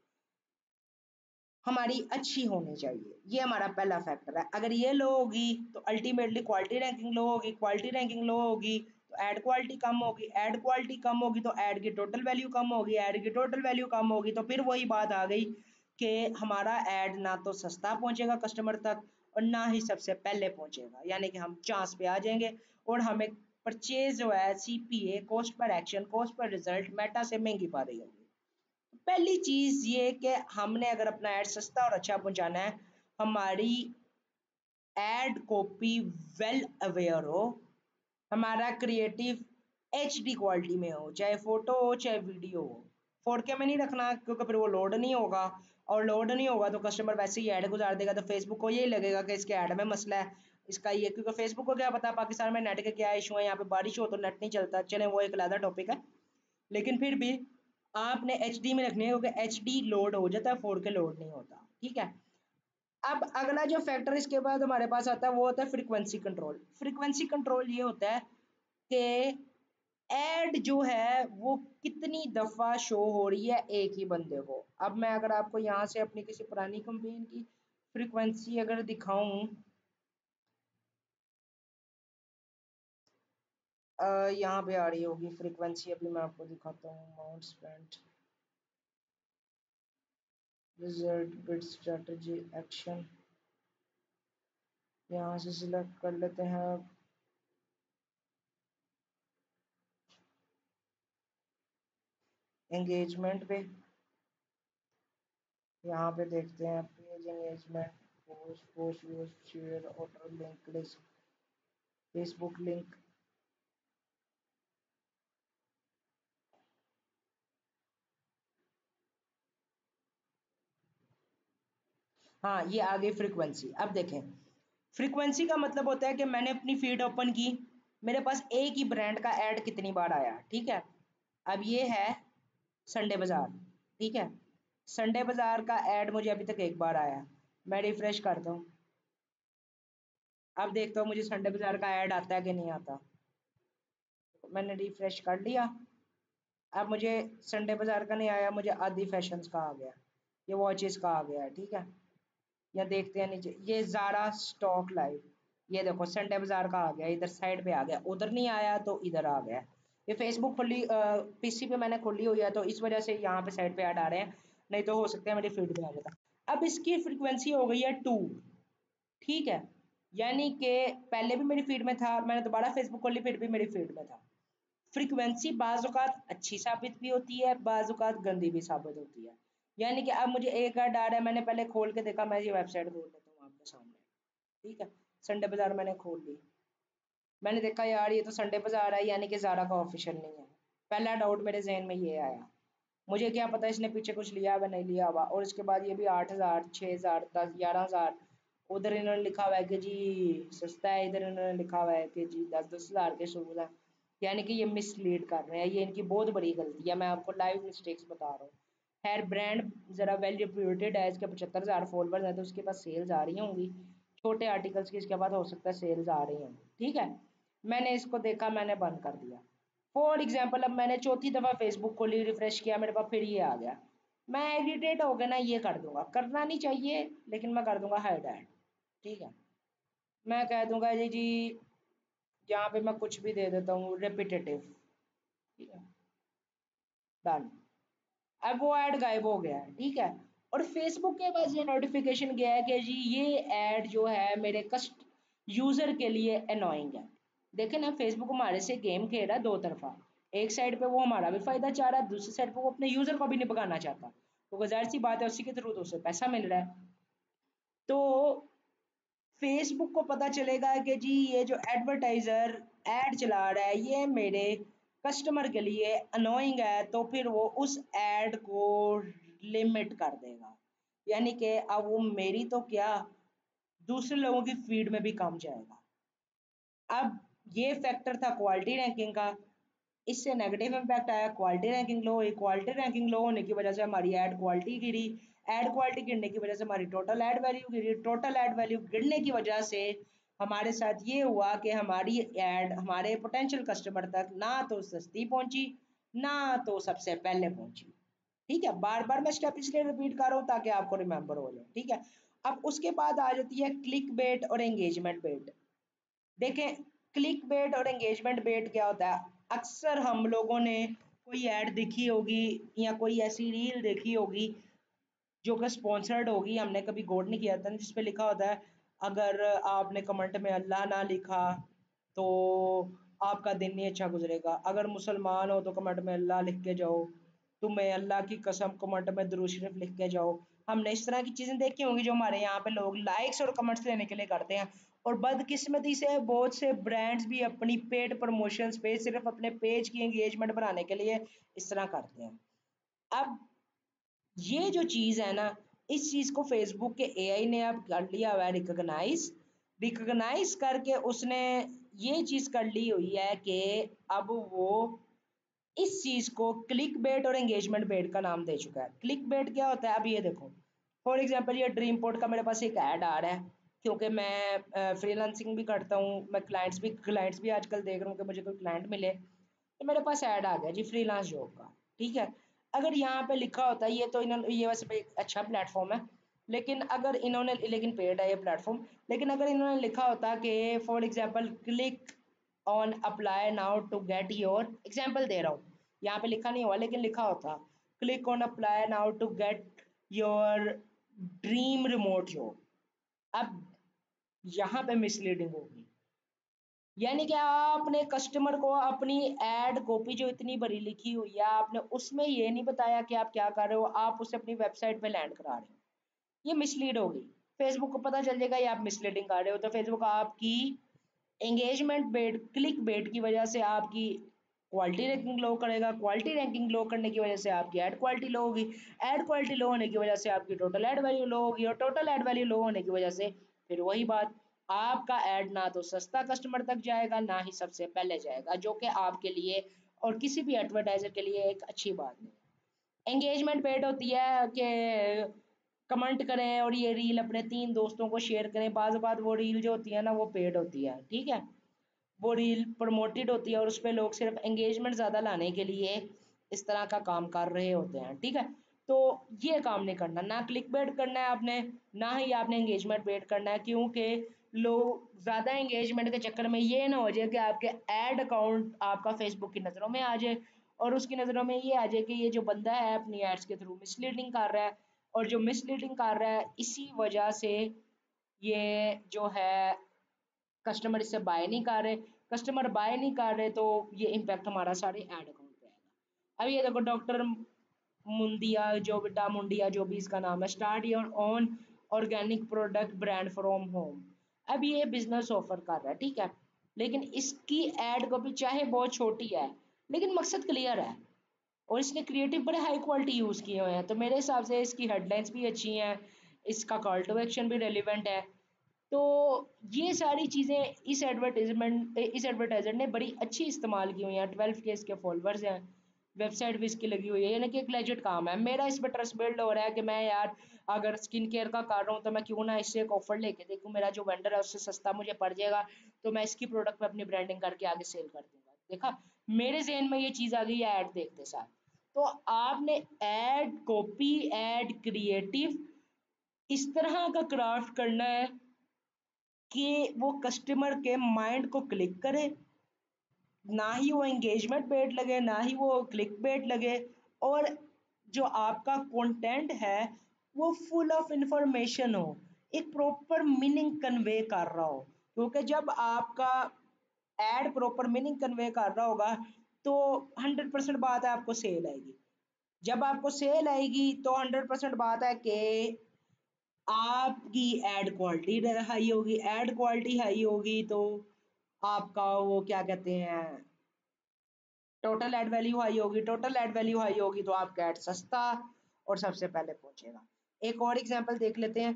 हमारी अच्छी होनी चाहिए। ये हमारा पहला फैक्टर है। अगर ये लो होगी तो अल्टीमेटली क्वालिटी रैंकिंग लो होगी, क्वालिटी रैंकिंग लो होगी तो ऐड क्वालिटी कम होगी, ऐड क्वालिटी कम होगी तो ऐड की टोटल वैल्यू कम होगी, ऐड की टोटल वैल्यू कम होगी तो फिर वही बात आ गई कि हमारा ऐड ना तो सस्ता पहुंचेगा कस्टमर तक और ना ही सबसे पहले पहुंचेगा, यानी कि हम चांस पे आ जाएंगे और हमें परचेज जो है CPA, cost per action, cost per result, Meta से महंगी पा रही होगी। पहली चीज ये कि हमने अगर अपना ऐड सस्ता और अच्छा पहुंचाना है, हमारी एड कॉपी वेल अवेयर हो, हमारा क्रिएटिव एचडी क्वालिटी में हो, चाहे फोटो हो चाहे वीडियो हो। 4K में नहीं रखना क्योंकि फिर वो लोड नहीं होगा, और लोड नहीं होगा तो कस्टमर वैसे ही ऐड गुजार देगा, तो फेसबुक को यही लगेगा कि इसके ऐड में मसला है, इसका ये, क्योंकि फेसबुक को क्या पता पाकिस्तान में नेट का क्या इशू है, यहाँ पे बारिश हो तो नेट नहीं चलता, चले वो एक अलग टॉपिक है। लेकिन फिर भी आपने एच डी में रखनी है क्योंकि एच डी लोड हो जाता है, 4K लोड नहीं होता। ठीक है। अब अगला जो फैक्टर इसके बाद हमारे पास आता है वो होता है फ्रीक्वेंसी कंट्रोल। फ्रीक्वेंसी कंट्रोल ये होता है कि एड जो है वो कितनी दफ़ा शो हो रही है एक ही बंदे को। अब मैं अगर आपको यहाँ से अपनी किसी पुरानी कंपेन की फ्रीक्वेंसी अगर दिखाऊं, यहाँ पे आ रही होगी फ्रीक्वेंसी, अभी मैं आपको दिखाता हूँ। Amount spent, result, bid strategy, action, यहाँ से सिलेक्ट कर लेते हैं। एंगेजमेंट पे, यहाँ पे देखते हैं page engagement, post, post views, share, order, link list, Facebook link. हाँ ये आ गई फ्रीक्वेंसी। अब देखें, फ्रीक्वेंसी का मतलब होता है कि मैंने अपनी फीड ओपन की, मेरे पास एक ही ब्रांड का ऐड कितनी बार आया। ठीक है। अब ये है संडे बाजार। ठीक है। संडे बाजार का ऐड मुझे अभी तक एक बार आया। मैं रिफ्रेश करता हूँ, अब देखता हूँ मुझे संडे बाजार का ऐड आता है कि नहीं आता। मैंने रिफ्रेश कर लिया, अब मुझे संडे बाजार का नहीं आया, मुझे आदि फैशंस का आ गया, ये वॉचेस का आ गया है। ठीक है। या देखते हैं नीचे, ये ज़ारा स्टॉक लाइव, ये देखो संडे बाजार का आ गया, इधर साइड पे आ गया, उधर नहीं आया तो इधर आ गया। ये फेसबुक खुली पीसी पे मैंने खोली हुई है तो इस वजह से यहाँ पे साइड पे ऐड आ रहे हैं, नहीं तो हो सकता है मेरी फीड पे आ जाता। अब इसकी फ्रीक्वेंसी हो गई है 2। ठीक है। यानी कि पहले भी मेरी फीड में था, मैंने दोबारा फेसबुक खोली फिर भी मेरी फीड में था। फ्रीक्वेंसी बाज़ औक़ात अच्छी साबित भी होती है, बाज़ औक़ात गंदी भी साबित होती है। यानी कि अब मुझे एक ऐड आ रहा है, मैंने पहले खोल के देखा, मैं ये वेबसाइट खोल लेता हूँ आपके सामने। ठीक है। संडे बाज़ार मैंने खोल ली, मैंने देखा यार ये तो संडे बाज़ार है, यानी कि ज़ारा का ऑफिशियल नहीं है। पहला डाउट मेरे जहन में ये आया, मुझे क्या पता इसने पीछे कुछ लिया हुआ नहीं लिया हुआ। और इसके बाद ये भी 8,000, 6,000, 10, 11,000, उधर इन्होंने लिखा हुआ है कि जी सस्ता है, इधर इन्होंने लिखा हुआ है कि जी 10-10,000 के शूज़ हैं। यानी कि ये मिसलीड कर रहे हैं, ये इनकी बहुत बड़ी गलती है, मैं आपको लाइव मिस्टेक्स बता रहा हूँ। खैर ब्रांड ज़रा वेल रिप्यूटेड है, इसके 75,000 फॉलोवर्स हैं तो उसके पास सेल्स आ रही होंगी, छोटे आर्टिकल्स की इसके बाद हो सकता है सेल्स आ रही होंगी। ठीक है। मैंने इसको देखा, मैंने बंद कर दिया। फॉर एग्जाम्पल अब मैंने चौथी दफ़ा फेसबुक खोली, रिफ्रेश किया, मेरे पास फिर ये आ गया, मैं इरिटेट हो गया ना, ये कर दूंगा, करना नहीं चाहिए लेकिन मैं कर दूंगा हाइड ऐड। ठीक है। मैं कह दूंगा जी जी, यहाँ पे मैं कुछ भी दे देता हूँ रेपिटेटिव। ठीक है। डन। अब वो ऐड गायब हो गया है। ठीक है। और फेसबुक के पास ये नोटिफिकेशन गया है कि जी ये ऐड जो है मेरे कस्ट यूजर के लिए अनोइंग है। देखें ना, फेसबुक हमारे से गेम खेल रहा है दो तरफा, एक साइड पे वो हमारा भी फायदा चाह रहा है, दूसरी साइड पे वो अपने यूजर को भी नहीं भगाना चाहता, तो जाहिर सी बात है उसी के थ्रू तो उसे पैसा मिल रहा है। तो फेसबुक को पता चलेगा कि जी ये जो एडवर्टाइजर ऐड चला रहा है ये मेरे कस्टमर के लिए अनोइंग है, तो फिर वो उस ऐड को लिमिट कर देगा। यानी कि अब वो मेरी तो क्या, दूसरे लोगों की फीड में भी कम जाएगा। अब ये फैक्टर था क्वालिटी रैंकिंग का, इससे नेगेटिव इम्पैक्ट आया, क्वालिटी रैंकिंग लो हुई, क्वालिटी रैंकिंग लो होने की वजह से हमारी ऐड क्वालिटी गिरी, ऐड क्वालिटी गिरने की वजह से हमारी टोटल ऐड वैल्यू गिरी, टोटल ऐड वैल्यू गिरने की वजह से हमारे साथ ये हुआ कि हमारी ऐड हमारे पोटेंशियल कस्टमर तक ना तो सस्ती पहुंची, ना तो सबसे पहले पहुंची। ठीक है, बार बार मैं स्टेप इसलिए रिपीट कर रहा हूँ ताकि आपको रिमेंबर हो जाए। ठीक है, अब उसके बाद आ जाती है क्लिक बेट और एंगेजमेंट बेट। देखें, क्लिक बेट और एंगेजमेंट बेट क्या होता है। अक्सर हम लोगों ने कोई ऐड देखी होगी या कोई ऐसी रील देखी होगी जो कि स्पॉन्सर्ड होगी, हमने कभी गौर नहीं किया था, जिस पे लिखा होता है अगर आपने कमेंट में अल्लाह ना लिखा तो आपका दिन नहीं अच्छा गुजरेगा, अगर मुसलमान हो तो कमेंट में अल्लाह लिख के जाओ, तुम्हें अल्लाह की कसम कमेंट में दुरूद शरीफ लिख के जाओ। हमने इस तरह की चीज़ें देखी होंगी जो हमारे यहाँ पे लोग लाइक्स और कमेंट्स लेने के लिए करते हैं। और बदकिस्मती से बहुत से ब्रांड्स भी अपनी पेड प्रमोशंस पे सिर्फ अपने पेज की एंगेजमेंट बनाने के लिए इस तरह करते हैं। अब ये जो चीज़ है ना, इस चीज़ को फेसबुक के एआई ने अब कर लिया हुआ है रिकॉग्नाइज, रिकॉग्नाइज करके उसने ये चीज़ कर ली हुई है कि अब वो इस चीज़ को क्लिक बेट और एंगेजमेंट बेट का नाम दे चुका है। क्लिक बेट क्या होता है, अब ये देखो, फॉर एग्जांपल ये ड्रीम पोर्ट का मेरे पास एक ऐड आ रहा है, क्योंकि मैं फ्रीलांसिंग भी करता हूँ, मैं क्लाइंट्स भी आजकल देख रहा हूँ कि मुझे कोई क्लाइंट मिले, तो मेरे पास ऐड आ गया जी फ्रीलांस जॉब का। ठीक है, अगर यहाँ पे लिखा होता है, ये तो इन्होंने, ये वैसे एक अच्छा प्लेटफॉर्म है, लेकिन अगर इन्होंने, लेकिन पेड है ये प्लेटफॉर्म, लेकिन अगर इन्होंने लिखा होता कि for example click on apply now to get your, example दे रहा हूँ, यहाँ पे लिखा नहीं हुआ लेकिन लिखा होता click on apply now to get your dream remote job, अब यहाँ पे मिसलीडिंग होगी। यानी कि आपने कस्टमर को अपनी एड कॉपी जो इतनी बड़ी लिखी हुई है, आपने उसमें ये नहीं बताया कि आप क्या कर रहे हो, आप उसे अपनी वेबसाइट पे लैंड करा रहे हो, ये मिसलीड होगी। फेसबुक को पता चल जाएगा ये आप मिसलीडिंग कर रहे हो, तो फेसबुक आपकी एंगेजमेंट बेट, क्लिक बेट की वजह से आपकी क्वालिटी रैंकिंग लो करेगा, क्वालिटी रैंकिंग लो करने की वजह से आपकी ऐड क्वालिटी लो होगी, ऐड क्वालिटी लो होने की वजह से आपकी टोटल ऐड वैल्यू लो होगी, और टोटल ऐड वैल्यू लो होने की वजह से फिर वही बात, आपका ऐड ना तो सस्ता कस्टमर तक जाएगा ना ही सबसे पहले जाएगा, जो कि आपके लिए और किसी भी एडवर्टाइजर के लिए एक अच्छी बात नहीं। एंगेजमेंट पेड होती है कि कमेंट करें और ये रील अपने 3 दोस्तों को शेयर करें, बाज़ बात वो रील जो होती है ना वो पेड होती है। ठीक है, वो रील प्रमोटेड होती है और उस पे लोग सिर्फ एंगेजमेंट ज़्यादा लाने के लिए इस तरह का काम कर रहे होते हैं। ठीक है, तो ये काम नहीं करना, ना क्लिक बेट करना है आपने, ना ही आपने एंगेजमेंट बेट करना है, क्योंकि लोग ज़्यादा एंगेजमेंट के चक्कर में ये ना हो जाए कि आपके ऐड अकाउंट आपका फेसबुक की नज़रों में आ जाए और उसकी नज़रों में ये आ जाए कि ये जो बंदा है अपनी एड्स के थ्रू मिसलीडिंग कर रहा है, और जो मिसलीडिंग कर रहा है इसी वजह से ये जो है कस्टमर इससे बाय नहीं कर रहे, कस्टमर बाय नहीं कर रहे तो ये इम्पैक्ट हमारा सारे ऐड अकाउंट पे आएगा। अब ये देखो, डॉक्टर मुंडिया जो बेटा मुंडिया जो भी इसका नाम है, start your own organic product brand from home, अब ये बिजनेस ऑफर कर रहा है। ठीक है, लेकिन इसकी एड कॉपी चाहे बहुत छोटी है लेकिन मकसद क्लियर है, और इसने क्रिएटिव बड़े हाई क्वालिटी यूज़ किए हुए हैं, तो मेरे हिसाब से इसकी हेडलाइंस भी अच्छी हैं, इसका कॉल टू एक्शन भी रेलिवेंट है। तो ये सारी चीज़ें इस एडवर्टाइजर ने बड़ी अच्छी इस्तेमाल की हुई हैं, 12 के इसके फॉलोअर्स हैं, वेबसाइट भी इसकी लगी हुई है, यानी कि एक लेजिट काम है। मेरा इस पर ट्रस्ट बिल्ड हो रहा है कि मैं यार अगर स्किन केयर का कर रहा हूँ तो मैं क्यों ना इससे एक ऑफर लेके देखूँ, मेरा जो वेंडर है उससे सस्ता मुझे पड़ जाएगा तो मैं इसकी प्रोडक्ट पे अपनी ब्रांडिंग करके आगे सेल कर दूंगा। देखा, मेरे जहन में ये चीज़ आ गई है ऐड देखते साथ। तो आपने ऐड कॉपी, ऐड क्रिएटिव इस तरह का क्राफ्ट करना है कि वो कस्टमर के माइंड को क्लिक करे, ना ही वो एंगेजमेंट बेट लगे ना ही वो क्लिक बेट लगे, और जो आपका कंटेंट है वो फुल ऑफ इंफॉर्मेशन हो, एक प्रॉपर मीनिंग कन्वे कर रहा हो, क्योंकि जब आपका एड प्रॉपर मीनिंग कन्वे कर रहा होगा तो 100% बात है आपको सेल आएगी। जब आपको सेल आएगी तो 100% बात है कि आपकी एड क्वालिटी हाई होगी, एड क्वालिटी हाई होगी तो आपका वो क्या कहते हैं, टोटल ऐड वैल्यू हाई होगी, टोटल ऐड वैल्यू हाई होगी तो आपका ऐड सस्ता और सबसे पहले पहुंचेगा। एक और एग्जांपल देख लेते हैं।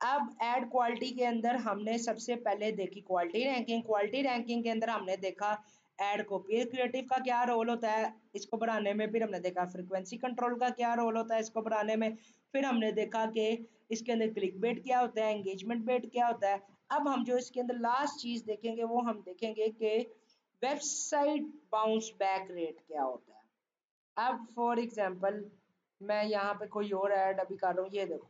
अब ऐड क्वालिटी के अंदर हमने सबसे पहले देखी क्वालिटी रैंकिंग के अंदर हमने देखा ऐड कॉपी क्रिएटिव का क्या रोल होता है इसको बढ़ाने में, फिर हमने देखा फ्रीक्वेंसी कंट्रोल का क्या रोल होता है इसको बढ़ाने में, फिर हमने देखा कि इसके अंदर क्लिक बेट क्या होता है, एंगेजमेंट बेट क्या होता है। अब हम जो इसके अंदर लास्ट चीज देखेंगे वो हम देखेंगे कि वेबसाइट बाउंस बैक रेट क्या होता है। अब फॉर एग्जांपल मैं यहाँ पे कोई और ऐड अभी कर रहा हूँ, ये देखो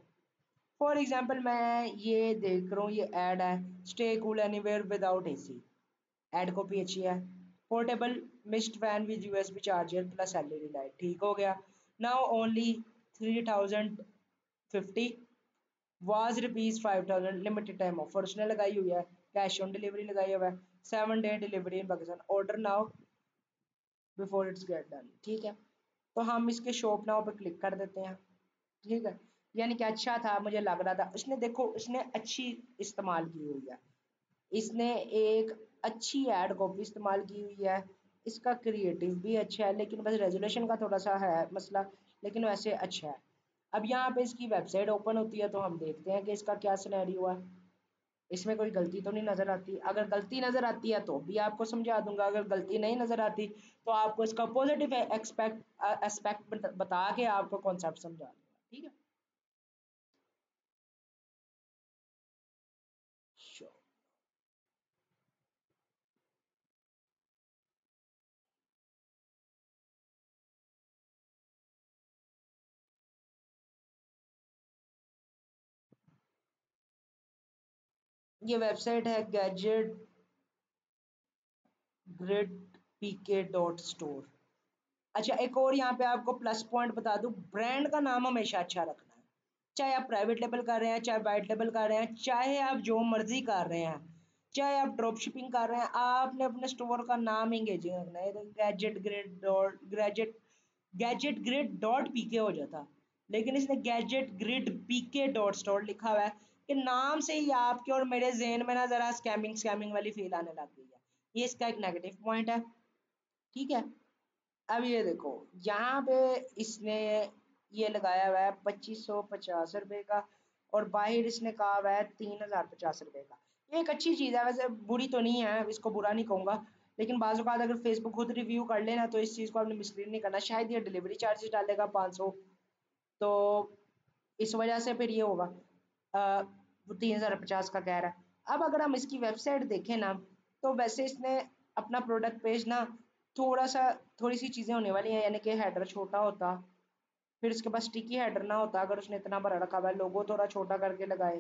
फॉर एग्जांपल मैं ये देख रहा हूँ, ये ऐड है stay cool anywhere without AC, ad copy अच्छी है। Portable mist fan with USB charger plus LED light, ठीक हो गया। Now only 3050 was rupees 5000 limited time offer उसने लगाई हुई है, कैश ऑन डिलीवरी लगाई हुआ है, 7 day delivery in Pakistan, order now before it's get done, ठीक है। तो हम इसके शॉप नाउ पे क्लिक कर देते हैं, ठीक है। यानी कि अच्छा था, मुझे लग रहा था उसने, देखो उसने अच्छी इस्तेमाल की हुई है, इसने एक अच्छी ऐड कॉपी इस्तेमाल की हुई है, इसका क्रिएटिव भी अच्छा है, लेकिन बस रेजोल्यूशन का थोड़ा सा है मसला, लेकिन वैसे अच्छा है। अब यहाँ पे इसकी वेबसाइट ओपन होती है तो हम देखते हैं कि इसका क्या सिनेरियो है, इसमें कोई गलती तो नहीं नज़र आती। अगर गलती नज़र आती है तो भी आपको समझा दूंगा, अगर गलती नहीं नज़र आती तो आपको इसका पॉजिटिव एस्पेक्ट बता के आपको कॉन्सेप्ट समझा दूंगा, ठीक है। Sure. ये वेबसाइट है गैजेट ग्रिड पीके डॉट स्टोर। अच्छा एक और यहाँ पे आपको प्लस पॉइंट बता दूं, ब्रांड का नाम हमेशा अच्छा रखना है, चाहे आप प्राइवेट लेबल कर रहे हैं, चाहे वाइट लेबल कर रहे हैं, चाहे आप जो मर्जी कर रहे हैं, चाहे आप ड्रॉप शिपिंग कर रहे हैं, आपने अपने स्टोर का नाम इंगेजिंग रखना है। गैजेट ग्रिड डॉट पीके हो जाता, लेकिन इसने गैजेट ग्रिड पीके डॉट स्टोर लिखा हुआ है कि नाम से ही आपके और मेरे जहन में ना जरा स्कैमिंग स्कैमिंग वाली फील आने लग गई है, ये इसका एक नेगेटिव पॉइंट है, ठीक है। अब ये देखो यहाँ पे इसने ये लगाया हुआ है 2550 रुपये का, और बाहर इसने कहा हुआ है 3050 रुपये का। ये एक अच्छी चीज़ है, वैसे बुरी तो नहीं है, इसको बुरा नहीं कहूँगा, लेकिन बाज़ औक़ात अगर फेसबुक खुद रिव्यू कर लेना तो इस चीज़ को आपने मिसलीड नहीं करना, शायद ये डिलीवरी चार्जेस डालेगा 500, तो इस वजह से फिर ये होगा। वो 3050 का कह रहा है। अब अगर हम इसकी वेबसाइट देखें ना, तो वैसे इसने अपना प्रोडक्ट पेज ना थोड़ा सा, थोड़ी सी चीज़ें होने वाली हैं, यानी कि हेडर छोटा होता, फिर उसके बाद स्टिकी हेडर ना होता, अगर उसने इतना बड़ा रखा हुआ है, लोगो थोड़ा छोटा करके लगाए,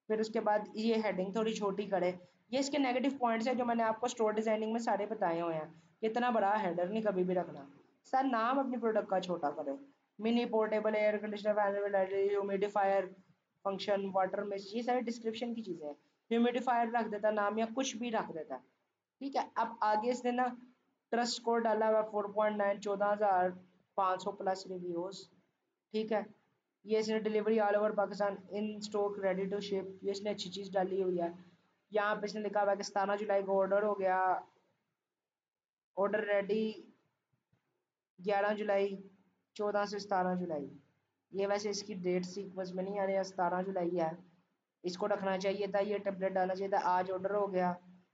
फिर उसके बाद ये हेडिंग थोड़ी छोटी करे। ये इसके नेगेटिव पॉइंट्स हैं जो मैंने आपको स्टोर डिजाइनिंग में सारे बताए हुए हैं। इतना बड़ा हेडर नहीं कभी भी रखना। सर नाम अपने प्रोडक्ट का छोटा करें, mini portable air conditioner fan humidifier function water में, ये सारी डिस्क्रिप्शन की चीज़ें हैं। ह्यूमिडिफायर रख देता नाम, या कुछ भी रख देता, ठीक है। अब आगे इसने ना ट्रस्ट स्कोर डाला हुआ 4.9, 14,500 प्लस रिव्यूज, ठीक है। ये इसने delivery all over Pakistan in stock ready to ship, ये इसने अच्छी चीज़ डाली हुई है। यहाँ पे इसने लिखा हुआ है कि 17 जुलाई को ऑर्डर हो गया, ऑर्डर रेडी 11 जुलाई, 14 से 17 जुलाई। ये वैसे इसकी डेट सीक्वेंस में नहीं आ रही है, 17 जुलाई है, इसको रखना चाहिए था, ये टेम्पलेट डालना चाहिए था, आज ऑर्डर हो गया,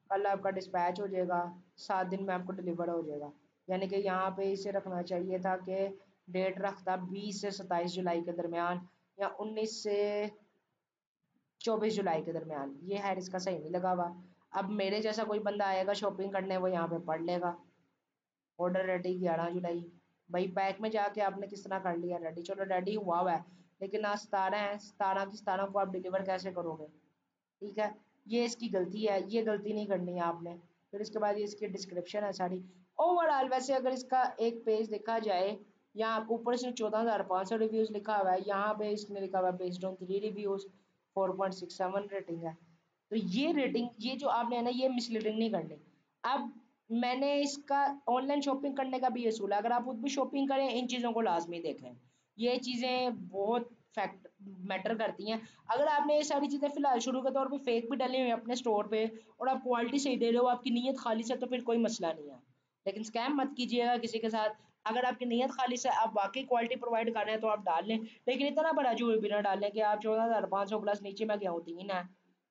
कल आपका डिस्पैच हो जाएगा, 7 दिन में आपको डिलीवर हो जाएगा। यानी कि यहाँ पे इसे रखना चाहिए था कि डेट रखता 20 से 27 जुलाई के दरमियान, या 19 से 24 जुलाई के दरमियान, ये है इसका सही नहीं लगा हुआ। अब मेरे जैसा कोई बंदा आएगा शॉपिंग करने, वो यहाँ पे पढ़ लेगा ऑर्डर रेडी 11 जुलाई, भाई बैक में जाके आपने किस तरह कर लिया रेडी, चलो रेडी हुआ है, लेकिन आज 17 है, 17 की 17 को आप डिलीवर कैसे करोगे, ठीक है। ये इसकी गलती है, ये गलती नहीं करनी है आपने। फिर इसके बाद ये इसकी डिस्क्रिप्शन है सारी। ओवरऑल वैसे अगर इसका एक पेज देखा जाए, यहाँ ऊपर से 14,500 रिव्यूज़ लिखा हुआ है, यहाँ पे इसने लिखा हुआ है बेस्ड ऑन 3 रिव्यूज़ 4.67 रेटिंग है। तो ये रेटिंग, ये जो आपने है ना, ये मिसलीडिंग नहीं करनी। अब मैंने इसका ऑनलाइन शॉपिंग करने का भी ये असूल है, अगर आप खुद भी शॉपिंग करें इन चीज़ों को लाजमी देखें, ये चीज़ें बहुत फैक्ट मैटर करती हैं। अगर आपने ये सारी चीज़ें फिलहाल शुरू के तौर पे फेक भी डाली हुई हैं अपने स्टोर पे, और आप क्वालिटी सही दे रहे हो, आपकी नीयत खालिस है, तो फिर कोई मसला नहीं है, लेकिन स्कैम मत कीजिएगा किसी के साथ। अगर आपकी नीयत खालिस है, आप वाकई क्वालिटी प्रोवाइड कर रहे हैं तो आप डाल लें, लेकिन इतना बड़ा झूठ भी ना डालें कि आप 14,500 प्लस नीचे मैं गया हूँ 3 है,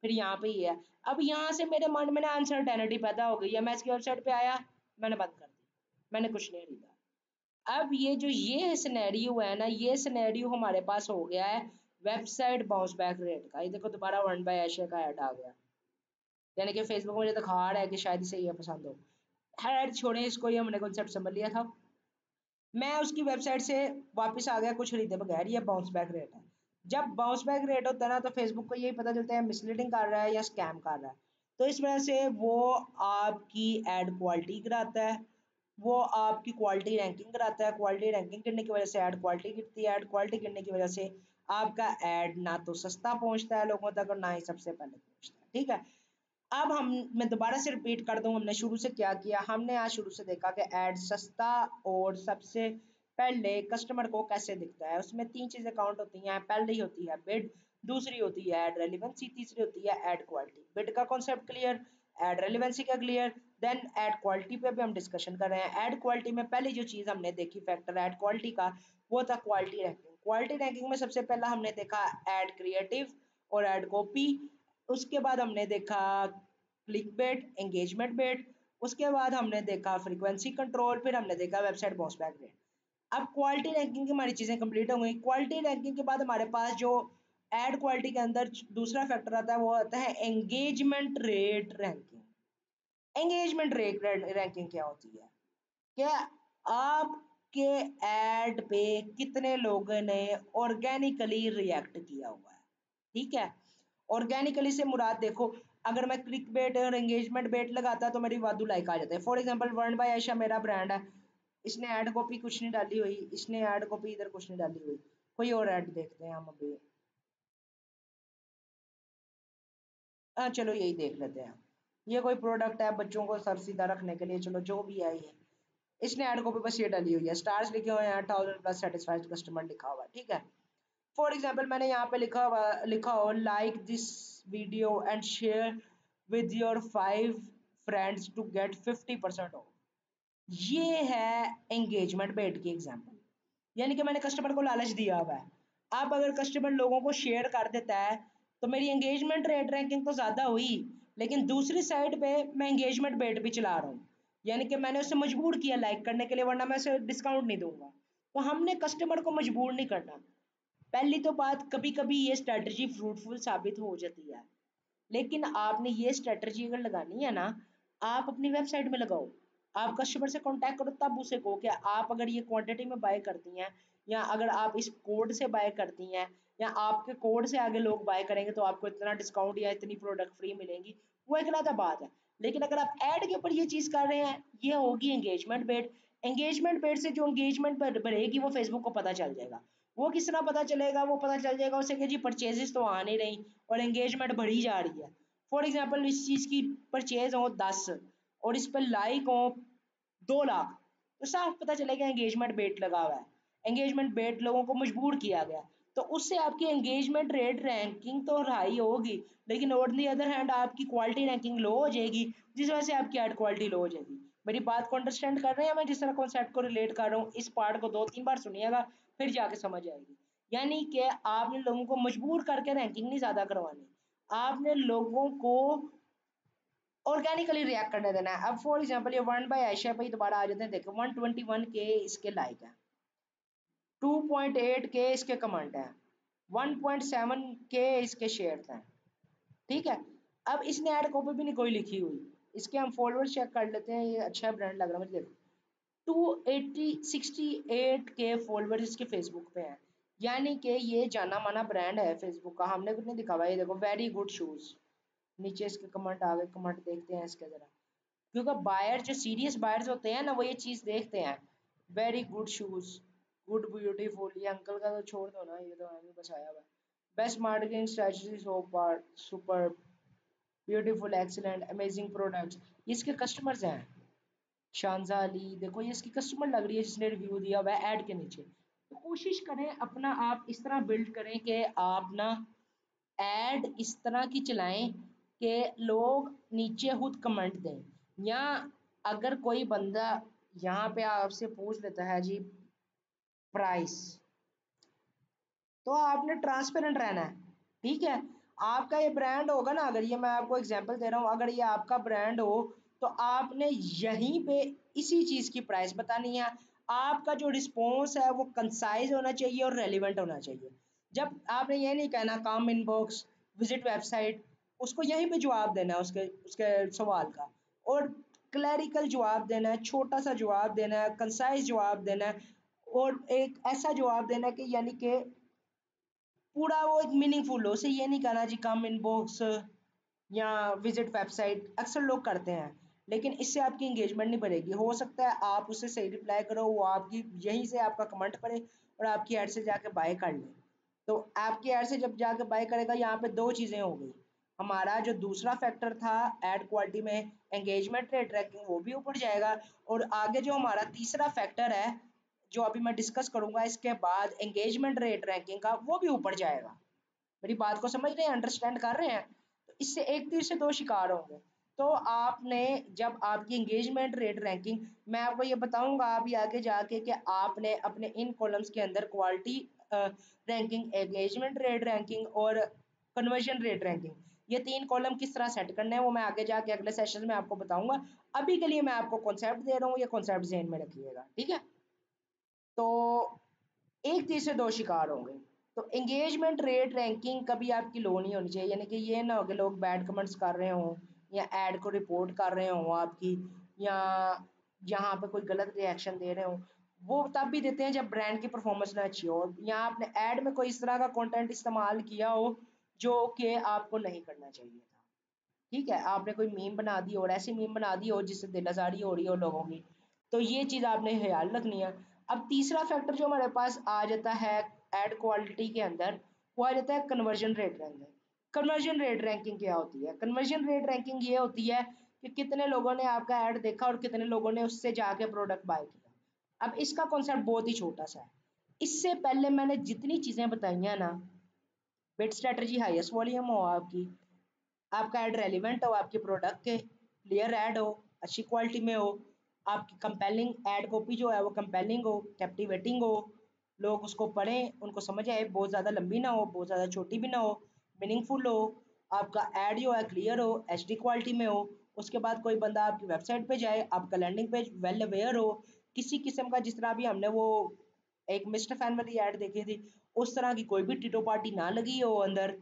फिर यहाँ पे ही है। अब यहाँ से मेरे मन में ना अनसर्टेनिटी पैदा हो गई है, मैं इसकी वेबसाइट पे आया, मैंने बंद कर दी, मैंने कुछ नहीं खरीदा। अब ये सिनेरियो है ना, ये सिनेरियो हमारे पास हो गया है वेबसाइट बाउंस बैक रेट का। ये देखो दोबारा वन बाय एशिया का ऐड आ गया, यानी कि फेसबुक मुझे दिखा रहा है कि शायद इसे ये पसंद हो। खैर छोड़ें इसको, ये हमने कॉन्सेप्ट समझ लिया था। मैं उसकी वेबसाइट से वापस आ गया कुछ खरीदे बगैर, ये बाउंस बैक रेट है। जब बाउंस बैक रेट होता है ना, तो फेसबुक को यही पता चलता है मिसलीडिंग कर रहा है या स्कैम कर रहा है, तो इस वजह से वो आपकी एड क्वालिटी गिराता है, वो आपकी क्वालिटी रैंकिंग कराता है। क्वालिटी रैंकिंग करने की वजह से ऐड क्वालिटी गिरती है, ऐड क्वालिटी गिरने की वजह से आपका ऐड ना तो सस्ता पहुंचता है लोगों तक और ना ही सबसे पहले पहुंचता है। ठीक है, अब हम मैं दोबारा से रिपीट कर दूं, हमने शुरू से क्या किया। हमने आज शुरू से देखा कि ऐड सस्ता और सबसे पहले कस्टमर को कैसे दिखता है। उसमें 3 चीज़ें काउंट होती हैं, पहली होती है बिड, दूसरी होती है ऐड रेलिवेंसी, तीसरी होती है ऐड क्वालिटी। बिड का कॉन्सेप्ट क्लियर, ऐड रेलिवेंसी का क्लियर, देन ऐड क्वालिटी पे भी हम डिस्कशन कर रहे हैं। ऐड क्वालिटी में पहली जो चीज़ हमने देखी फैक्टर ऐड क्वालिटी का, वो था क्वालिटी रैंकिंग। क्वालिटी रैंकिंग में सबसे पहला हमने देखा ऐड क्रिएटिव और ऐड कॉपी, उसके बाद हमने देखा क्लिक बेट, एंगेजमेंट बेट, उसके बाद हमने देखा फ्रीक्वेंसी कंट्रोल, फिर हमने देखा वेबसाइट बाउंस बैक रेट। अब क्वालिटी रैंकिंग की हमारी चीज़ें कंप्लीट हो गई। क्वालिटी रैंकिंग के बाद हमारे पास जो एड क्वालिटी के अंदर दूसरा फैक्टर आता है, वो आता है engagement rate ranking. Engagement rate ranking क्या होती है? क्या आपके ऐड पे कितने लोगों ने ऑर्गेनिकली रिएक्ट किया हुआ है। ठीक है, ऑर्गेनिकली से मुराद देखो, अगर मैं क्लिक बेट और एंगेजमेंट बेट लगाता तो मेरी वादू लाइक आ जाते हैं। For example world by Ayesha मेरा ब्रांड है, इसने ऐड कॉपी कुछ नहीं डाली हुई, इसने ऐड कॉपी इधर कुछ नहीं डाली हुई, कोई और ऐड देखते हैं हम अभी। हाँ चलो यही देख लेते हैं, ये कोई प्रोडक्ट है बच्चों को सर सीधा रखने के लिए, चलो जो भी है ये। इसने ऐड कॉपी बस ये डाली हुई है, स्टार्स लिखे हुए हैं, 1000 प्लस सेटिस्फाइड कस्टमर लिखा हुआ है। ठीक है, फॉर एग्जाम्पल मैंने यहाँ पे लिखा हो like this video and share with your 5 friends to get 50% off. ये है एंगेजमेंट बेट की एग्जाम्पल, यानी कि मैंने कस्टमर को लालच दिया हुआ है। अब अगर कस्टमर लोगों को शेयर कर देता है तो मेरी एंगेजमेंट रेट रैंकिंग तो ज़्यादा हुई, लेकिन दूसरी साइड पे मैं एंगेजमेंट बेट भी चला रहा हूँ, यानी कि मैंने उसे मजबूर किया लाइक करने के लिए, वरना मैं उसे डिस्काउंट नहीं दूंगा। तो हमने कस्टमर को मजबूर नहीं करना। पहली तो बात, कभी कभी ये स्ट्रेटजी फ्रूटफुल साबित हो जाती है, लेकिन आपने ये स्ट्रेटजी अगर लगानी है ना, आप अपनी वेबसाइट में लगाओ, आप कस्टमर से कांटेक्ट करो, तब उसे कहो कि आप अगर ये क्वांटिटी में बाय करती हैं, या अगर आप इस कोड से बाय करती हैं, या आपके कोड से आगे लोग बाय करेंगे तो आपको इतना डिस्काउंट या इतनी प्रोडक्ट फ्री मिलेंगी, वो एक अलग बात है। लेकिन अगर आप ऐड के ऊपर ये चीज़ कर रहे हैं, ये होगी एंगेजमेंट बेट। एंगेजमेंट बेट से जो एंगेजमेंट बढ़ेगी वो फेसबुक को पता चल जाएगा। वो किस तरह पता चलेगा? वो पता चल जाएगा उसे कि जी परचेजेस तो आ नहीं रही और एंगेजमेंट बढ़ी जा रही है। फॉर एग्जाम्पल इस चीज़ की परचेज हो 10 और इस पर लाइक हो 2 लाख, तो साफ पता चलेगा एंगेजमेंट बेट लगा हुआ है, एंगेजमेंट बेट लोगों को मजबूर किया गया। तो उससे आपकी एंगेजमेंट रेट रैंकिंग तो हाई होगी, लेकिन ऑन दी अदर हैंड आपकी क्वालिटी रैंकिंग लो हो जाएगी, जिस वजह से आपकी एड क्वालिटी लो हो जाएगी। मेरी बात को अंडरस्टैंड कर रहे हैं? मैं जिस तरह कॉन्सेप्ट को रिलेट कर रहा हूँ, इस पार्ट को 2-3 बार सुनिएगा, फिर जाके समझ आएगी। यानी कि आपने लोगों को मजबूर करके रैंकिंग नहीं ज़्यादा करवानी, आपने लोगों को ऑर्गेनिकली रिएक्ट करने देना है। अब फॉर एग्जांपल ये वर्ल्ड बाय आयशा पे ही दोबारा आ जाते हैं, देखो 121 के इसके लाइक है, 2.8 के इसके कमेंट हैं, 1.7 के इसके शेयर हैं। ठीक है, अब इसने ऐड कॉपी भी नहीं कोई लिखी हुई, इसके हम फॉलोअर्स चेक कर लेते हैं, ये अच्छा ब्रांड लग रहा है मुझे। देखो 268 के फॉलोअर्स इसके फेसबुक पे हैं, यानी कि ये जाना माना ब्रांड है फेसबुक का, हमने कुछ नहीं दिखा हुआ। ये देखो वेरी गुड शूज़, नीचे इसके कमेंट आ गए, कमेंट देखते हैं इसके ज़रा, क्योंकि बायर जो सीरियस बायर्स होते हैं ना, वो ये चीज़ देखते हैं। Very good shoes, good beautiful, ये अंकल का तो छोड़ दो ना, ये तो हमें बस आया हुआ है। Best marketing strategy so far, super beautiful, excellent, amazing products, ये इसके कस्टमर्स हैं। शानजा अली, देखो ये इसकी कस्टमर लग रही है जिसने रिव्यू दिया हुआ है ऐड के नीचे। तो कोशिश करें अपना आप इस तरह बिल्ड करें कि आप ना ऐड इस तरह की चलाएं कि लोग नीचे खुद कमेंट दें, या अगर कोई बंदा यहाँ पे आपसे पूछ लेता है जी प्राइस, तो आपने ट्रांसपेरेंट रहना है। ठीक है, आपका ये ब्रांड होगा ना, अगर ये मैं आपको एग्जांपल दे रहा हूँ, अगर ये आपका ब्रांड हो तो आपने यहीं पे इसी चीज़ की प्राइस बतानी है। आपका जो रिस्पॉन्स है वो कंसाइज होना चाहिए और रेलिवेंट होना चाहिए। जब आपने ये नहीं कहना कम इनबॉक्स, विजिट वेबसाइट, उसको यहीं पे जवाब देना है उसके उसके सवाल का, और क्लैरिकल जवाब देना है, छोटा सा जवाब देना है, कंसाइज जवाब देना है, और एक ऐसा जवाब देना है कि यानी कि पूरा वो एक मीनिंगफुल हो। उसे ये नहीं कहना जी कम इनबॉक्स या विजिट वेबसाइट, अक्सर लोग करते हैं, लेकिन इससे आपकी इंगेजमेंट नहीं बढ़ेगी। हो सकता है आप उसे सही रिप्लाई करो, वो आपकी यहीं से आपका कमेंट पढ़े और आपकी ऐड से जाके बाय कर ले। तो आपकी ऐड से जब जाके बाय करेगा, यहाँ पे दो चीज़ें हो गई। हमारा जो दूसरा फैक्टर था एड क्वालिटी में, एंगेजमेंट रेट ट्रैकिंग, वो भी ऊपर जाएगा। और आगे जो हमारा तीसरा फैक्टर है जो अभी मैं डिस्कस करूंगा इसके बाद, एंगेजमेंट रेट रैंकिंग का, वो भी ऊपर जाएगा। मेरी बात को समझ रहे हैं, अंडरस्टैंड कर रहे हैं? तो इससे एक तीर से दो शिकार होंगे। तो आपने जब आपकी एंगेजमेंट रेट रैंकिंग, मैं आपको ये बताऊंगा अभी आगे जाके कि आपने अपने इन कॉलम्स के अंदर quality ranking, engagement rate ranking और कन्वर्जन रेट रैंकिंग, ये तीन कॉलम किस तरह सेट करने हैं वो मैं आगे जाके अगले सेशन में आपको बताऊंगा। अभी के लिए मैं आपको कॉन्सेप्ट दे रहा हूँ, ये कॉन्सेप्ट ज़हन में रखिएगा, ठीक है? तो एक तीर से दो शिकार होंगे। तो एंगेजमेंट रेट रैंकिंग कभी आपकी लो नहीं होनी चाहिए, यानी कि ये ना हो कि लोग बैड कमेंट्स कर रहे हों या ऐड को रिपोर्ट कर रहे हों आपकी, या यहाँ पे कोई गलत रिएक्शन दे रहे हों। वो तब भी देते हैं जब ब्रांड की परफॉर्मेंस ना अच्छी हो, या आपने ऐड में कोई इस तरह का कंटेंट इस्तेमाल किया हो जो कि आपको नहीं करना चाहिए था। ठीक है, आपने कोई मीम बना दी और ऐसी मीम बना दी हो जिससे दिल आज़ारी हो रही हो लोगों की, तो ये चीज़ आपने ख्याल रखनी है। अब तीसरा फैक्टर जो हमारे पास आ जाता है एड क्वालिटी के अंदर, वो आ जाता है conversion rate ranking. Conversion rate ranking क्या होती है? कन्वर्जन रेट रैंकिंग ये होती है कि कितने लोगों ने आपका ऐड देखा और कितने लोगों ने उससे जाके प्रोडक्ट बाय किया। अब इसका कॉन्सेप्ट बहुत ही छोटा सा है। इससे पहले मैंने जितनी चीज़ें बताई हैं ना, बिट स्ट्रेटजी हाईएस्ट वॉल्यूम हो आपकी, आपका ऐड रेलिवेंट हो आपके प्रोडक्ट के, क्लियर ऐड हो, अच्छी क्वालिटी में हो, आपकी कंपेलिंग ऐड कॉपी जो है वो कंपेलिंग हो, कैप्टिवेटिंग हो, लोग उसको पढ़ें, उनको समझ आए, बहुत ज़्यादा लंबी ना हो, बहुत ज़्यादा छोटी भी ना हो, मीनिंगफुल हो, आपका ऐड जो है क्लियर हो, एचडी क्वालिटी में हो। उसके बाद कोई बंदा आपकी वेबसाइट पे जाए, आपका लैंडिंग पेज वेल अवेयर हो, किसी किस्म का, जिस तरह भी हमने वो एक मिस्टर फैन वाली ऐड देखी थी, उस तरह की कोई भी टिटो पार्टी ना लगी हो अंदर,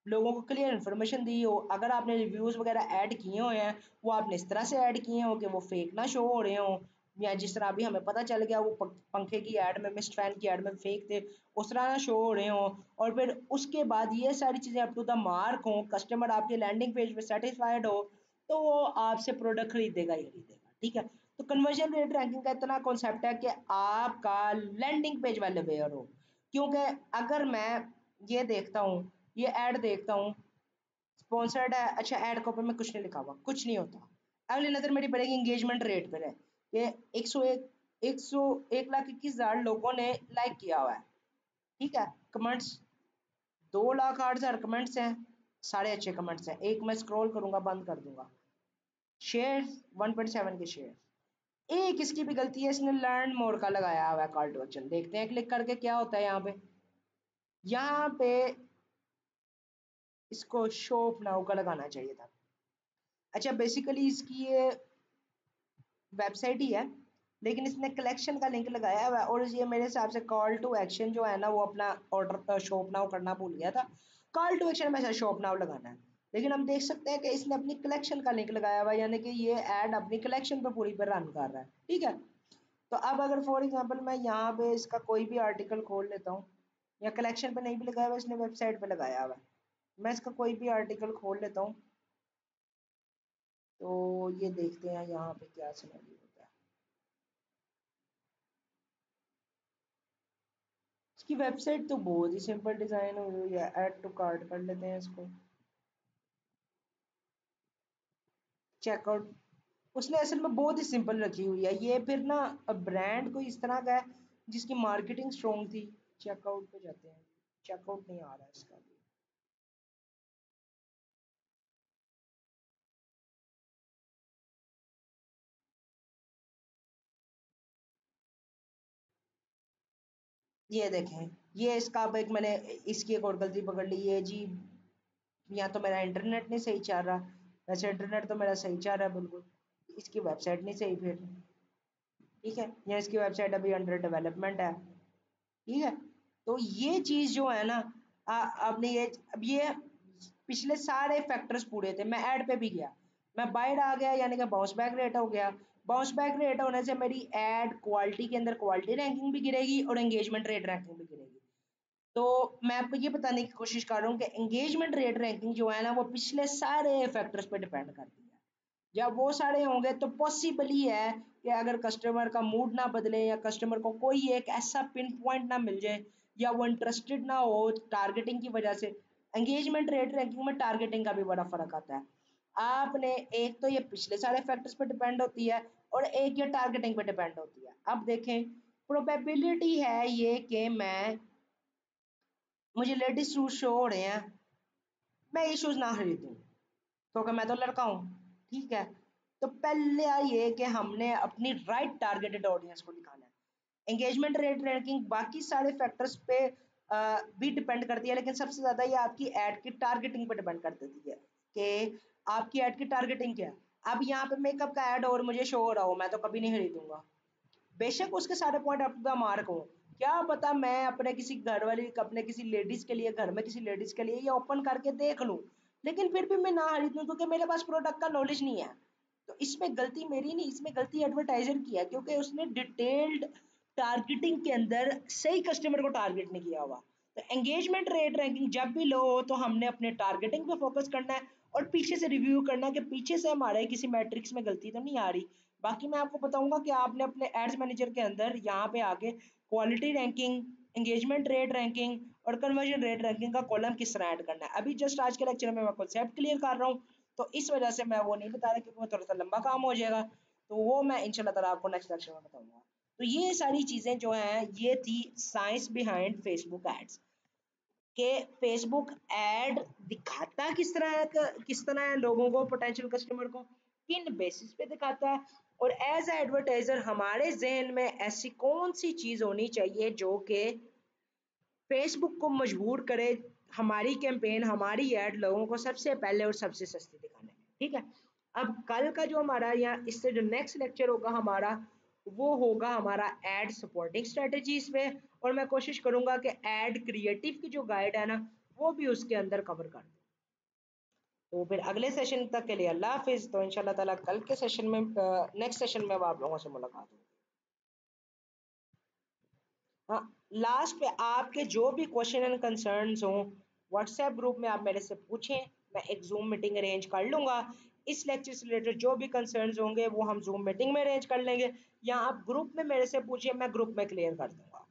लोगों को क्लियर इन्फॉर्मेशन दी हो। अगर आपने रिव्यूज़ वगैरह ऐड किए हुए हैं, वो आपने इस तरह से ऐड किए हो कि वो फेक ना शो हो रहे हों, या जिस तरह अभी हमें पता चल गया वो पंखे की ऐड में, मिस्ट फैन की ऐड में फेक थे, उस तरह ना शो हो रहे हों। और फिर उसके बाद ये सारी चीज़ें अप टू द मार्क हों, कस्टमर आपके लैंडिंग पेज पे सेटिस्फाइड हो, तो वो आपसे प्रोडक्ट खरीदेगा ही खरीदेगा। ठीक है, तो कन्वर्जन रेट रैंकिंग का इतना कॉन्सेप्ट है कि आपका लैंडिंग पेज वाले अवेयर हो। क्योंकि अगर मैं ये देखता हूँ, ये ऐड देखता हूँ, स्पॉन्सर्ड है, अच्छा ऐड कॉपी में कुछ नहीं लिखा हुआ, कुछ नहीं होता, अगली नज़र मेरी पड़ेगी एंगेजमेंट रेट पर है, ये 101 1,21,000 लोगों ने लाइक किया हुआ है। ठीक है, कमेंट्स 2,08,000 कमेंट्स हैं, सारे अच्छे कमेंट्स हैं, एक मैं स्क्रॉल करूंगा बंद कर दूंगा। शेयर 1.7 के शेयर, एक इसकी भी गलती है, इसने लर्न मोर का लगाया हुआ है कॉल टू एक्शन, देखते हैं क्लिक करके क्या होता है। यहाँ पे इसको शो नाउ का लगाना चाहिए था। अच्छा, बेसिकली इसकी ये वेबसाइट ही है, लेकिन इसने कलेक्शन का लिंक लगाया हुआ है, और ये मेरे हिसाब से कॉल टू एक्शन जो है ना, वो अपना ऑर्डर शॉप नाउ करना भूल गया था। कॉल टू एक्शन में शॉप नाउ लगाना है, लेकिन हम देख सकते हैं कि इसने अपनी कलेक्शन का लिंक लगाया हुआ है, यानी कि ये ऐड अपनी कलेक्शन पर पूरी पर रन कर रहा है। ठीक है, तो अब अगर फॉर एग्जांपल मैं यहाँ पे इसका कोई भी आर्टिकल खोल लेता हूँ, या कलेक्शन पे नहीं भी लगाया हुआ, इसने वेबसाइट पे लगाया हुआ है, मैं इसका कोई भी आर्टिकल खोल लेता हूँ, तो ये देखते हैं यहाँ पे क्या सिनेरियो होता है। इसकी वेबसाइट तो बहुत ही सिंपल डिज़ाइन हुई हुई है, ऐड टू कार्ट कर लेते हैं इसको, चेकआउट, उसने असल में बहुत ही सिंपल रखी हुई है। ये फिर ना ब्रांड कोई इस तरह का है जिसकी मार्केटिंग स्ट्रॉन्ग थी। चेकआउट पे जाते हैं, चेकआउट नहीं आ रहा है इसका भी। ये देखें, ये इसका अब एक मैंने इसकी एक और गलती पकड़ ली है जी। या तो मेरा इंटरनेट नहीं सही चल रहा, वैसे इंटरनेट तो मेरा सही चल रहा है बिल्कुल, इसकी वेबसाइट नहीं सही फिर। ठीक है, या इसकी वेबसाइट अभी अंडर डेवलपमेंट है। ठीक है, तो ये चीज जो है ना, आपने ये, अब ये पिछले सारे फैक्टर्स पूरे थे, मैं ऐड पे भी गया, मैं बाइट आ गया, यानी कि बाउंस बैक रेट हो गया। बाउंस बैक रेट होने से मेरी ऐड क्वालिटी के अंदर क्वालिटी रैंकिंग भी गिरेगी और एंगेजमेंट रेट रैंकिंग भी गिरेगी। तो मैं आपको ये बताने की कोशिश कर रहा हूँ कि एंगेजमेंट रेट रैंकिंग जो है ना, वो पिछले सारे फैक्टर्स पे डिपेंड करती है। जब वो सारे होंगे तो पॉसिबल ही है कि अगर कस्टमर का मूड ना बदले या कस्टमर को कोई एक ऐसा पिन पॉइंट ना मिल जाए या वो इंटरेस्टेड ना हो टारगेटिंग की वजह से। एंगेजमेंट रेट रैंकिंग में टारगेटिंग का भी बड़ा फर्क आता है। आपने एक तो ये पिछले सारे फैक्टर्स पे डिपेंड होती है और एक ये टारगेटिंग पे डिपेंड होती है। अब देखें, प्रोबेबिलिटी है ये कि मैं, मुझे लेडीज शूज शो हो रहे हैं, मैं ये शूज ना खरीदूं क्योंकि मैं तो लड़का हूँ। ठीक है, तो पहले ये कि हमने अपनी राइट टारगेटेड ऑडियंस को दिखाना है। एंगेजमेंट रेट रैंकिंग बाकी सारे फैक्टर्स पे भी डिपेंड करती है, लेकिन सबसे ज्यादा ये आपकी एड की टारगेटिंग पे डिपेंड कर देती है कि आपकी एड की टारगेटिंग क्या है। अब यहाँ पे मेकअप का एड और मुझे शो हो रहा हो, मैं तो कभी नहीं खरीदूंगा, बेशक उसके सारे point up to the mark हो। क्या पता मैं अपने किसी घर वाली, अपने किसी लेडीज के लिए, घर में किसी लेडीज के लिए ये ओपन करके देख लूं, लेकिन फिर भी मैं ना खरीदूं क्योंकि मेरे पास प्रोडक्ट का नॉलेज नहीं है। तो इसमें गलती मेरी नहीं, इसमें गलती एडवर्टाइजर की है, क्योंकि उसने डिटेल्ड टारगेटिंग के अंदर सही कस्टमर को टारगेट नहीं किया हुआ। तो एंगेजमेंट रेट रैंकिंग जब भी लो हो तो हमने अपने टारगेटिंग पे फोकस करना है और पीछे से रिव्यू करना है कि पीछे से हमारे किसी मैट्रिक्स में गलती तो नहीं आ रही। बाकी मैं आपको बताऊंगा कि आपने अपने एड्स मैनेजर के अंदर यहाँ पे आके quality ranking, engagement rate ranking और कन्वर्जन रेट रैंकिंग का कॉलम किस तरह ऐड करना है। अभी जस्ट आज के लेक्चर में मैं कॉन्सेप्ट क्लियर कर रहा हूँ, तो इस वजह से मैं वो नहीं बता रहा क्योंकि वो थोड़ा सा लंबा काम हो जाएगा। तो वो मैं इंशाल्लाह ताला आपको नेक्स्ट लेक्चर में बताऊंगा। तो ये सारी चीजें जो हैं, ये थी साइंस बिहाइंड फेसबुक एड्स, कि फेसबुक एड दिखाता किस तरह है लोगों को, पोटेंशियल कस्टमर को, किन बेसिस पे दिखाता है, और एज ए एडवर्टाइजर हमारे जहन में ऐसी कौन सी चीज होनी चाहिए जो कि फेसबुक को मजबूर करे हमारी कैंपेन, हमारी ऐड लोगों को सबसे पहले और सबसे सस्ती दिखाने में। ठीक है, अब कल का जो हमारा, या इससे जो नेक्स्ट लेक्चर होगा हमारा, वो होगा हमारा एड सपोर्टिंग स्ट्रेटजीज पे, और मैं कोशिश करूंगा कि एड क्रिएटिव की जो गाइड है ना, वो भी उसके अंदर कवर कर दूं। तो फिर अगले सेशन तक के लिए अल्लाह हाफिज। तो इंशाल्लाह ताला कल के सेशन में, नेक्स्ट सेशन में आप लोगों से मुलाकात होगी। हाँ, लास्ट पे आपके जो भी क्वेश्चन एंड कंसर्न्स हों, व्हाट्सएप ग्रुप में आप मेरे से पूछें, मैं एक जूम मीटिंग अरेंज कर लूँगा। इस लेक्चर से रिलेटेड जो भी कंसर्न्स होंगे वो हम जूम मीटिंग में अरेंज कर लेंगे, या आप ग्रुप में मेरे से पूछिए, मैं ग्रुप में क्लियर कर दूँगा।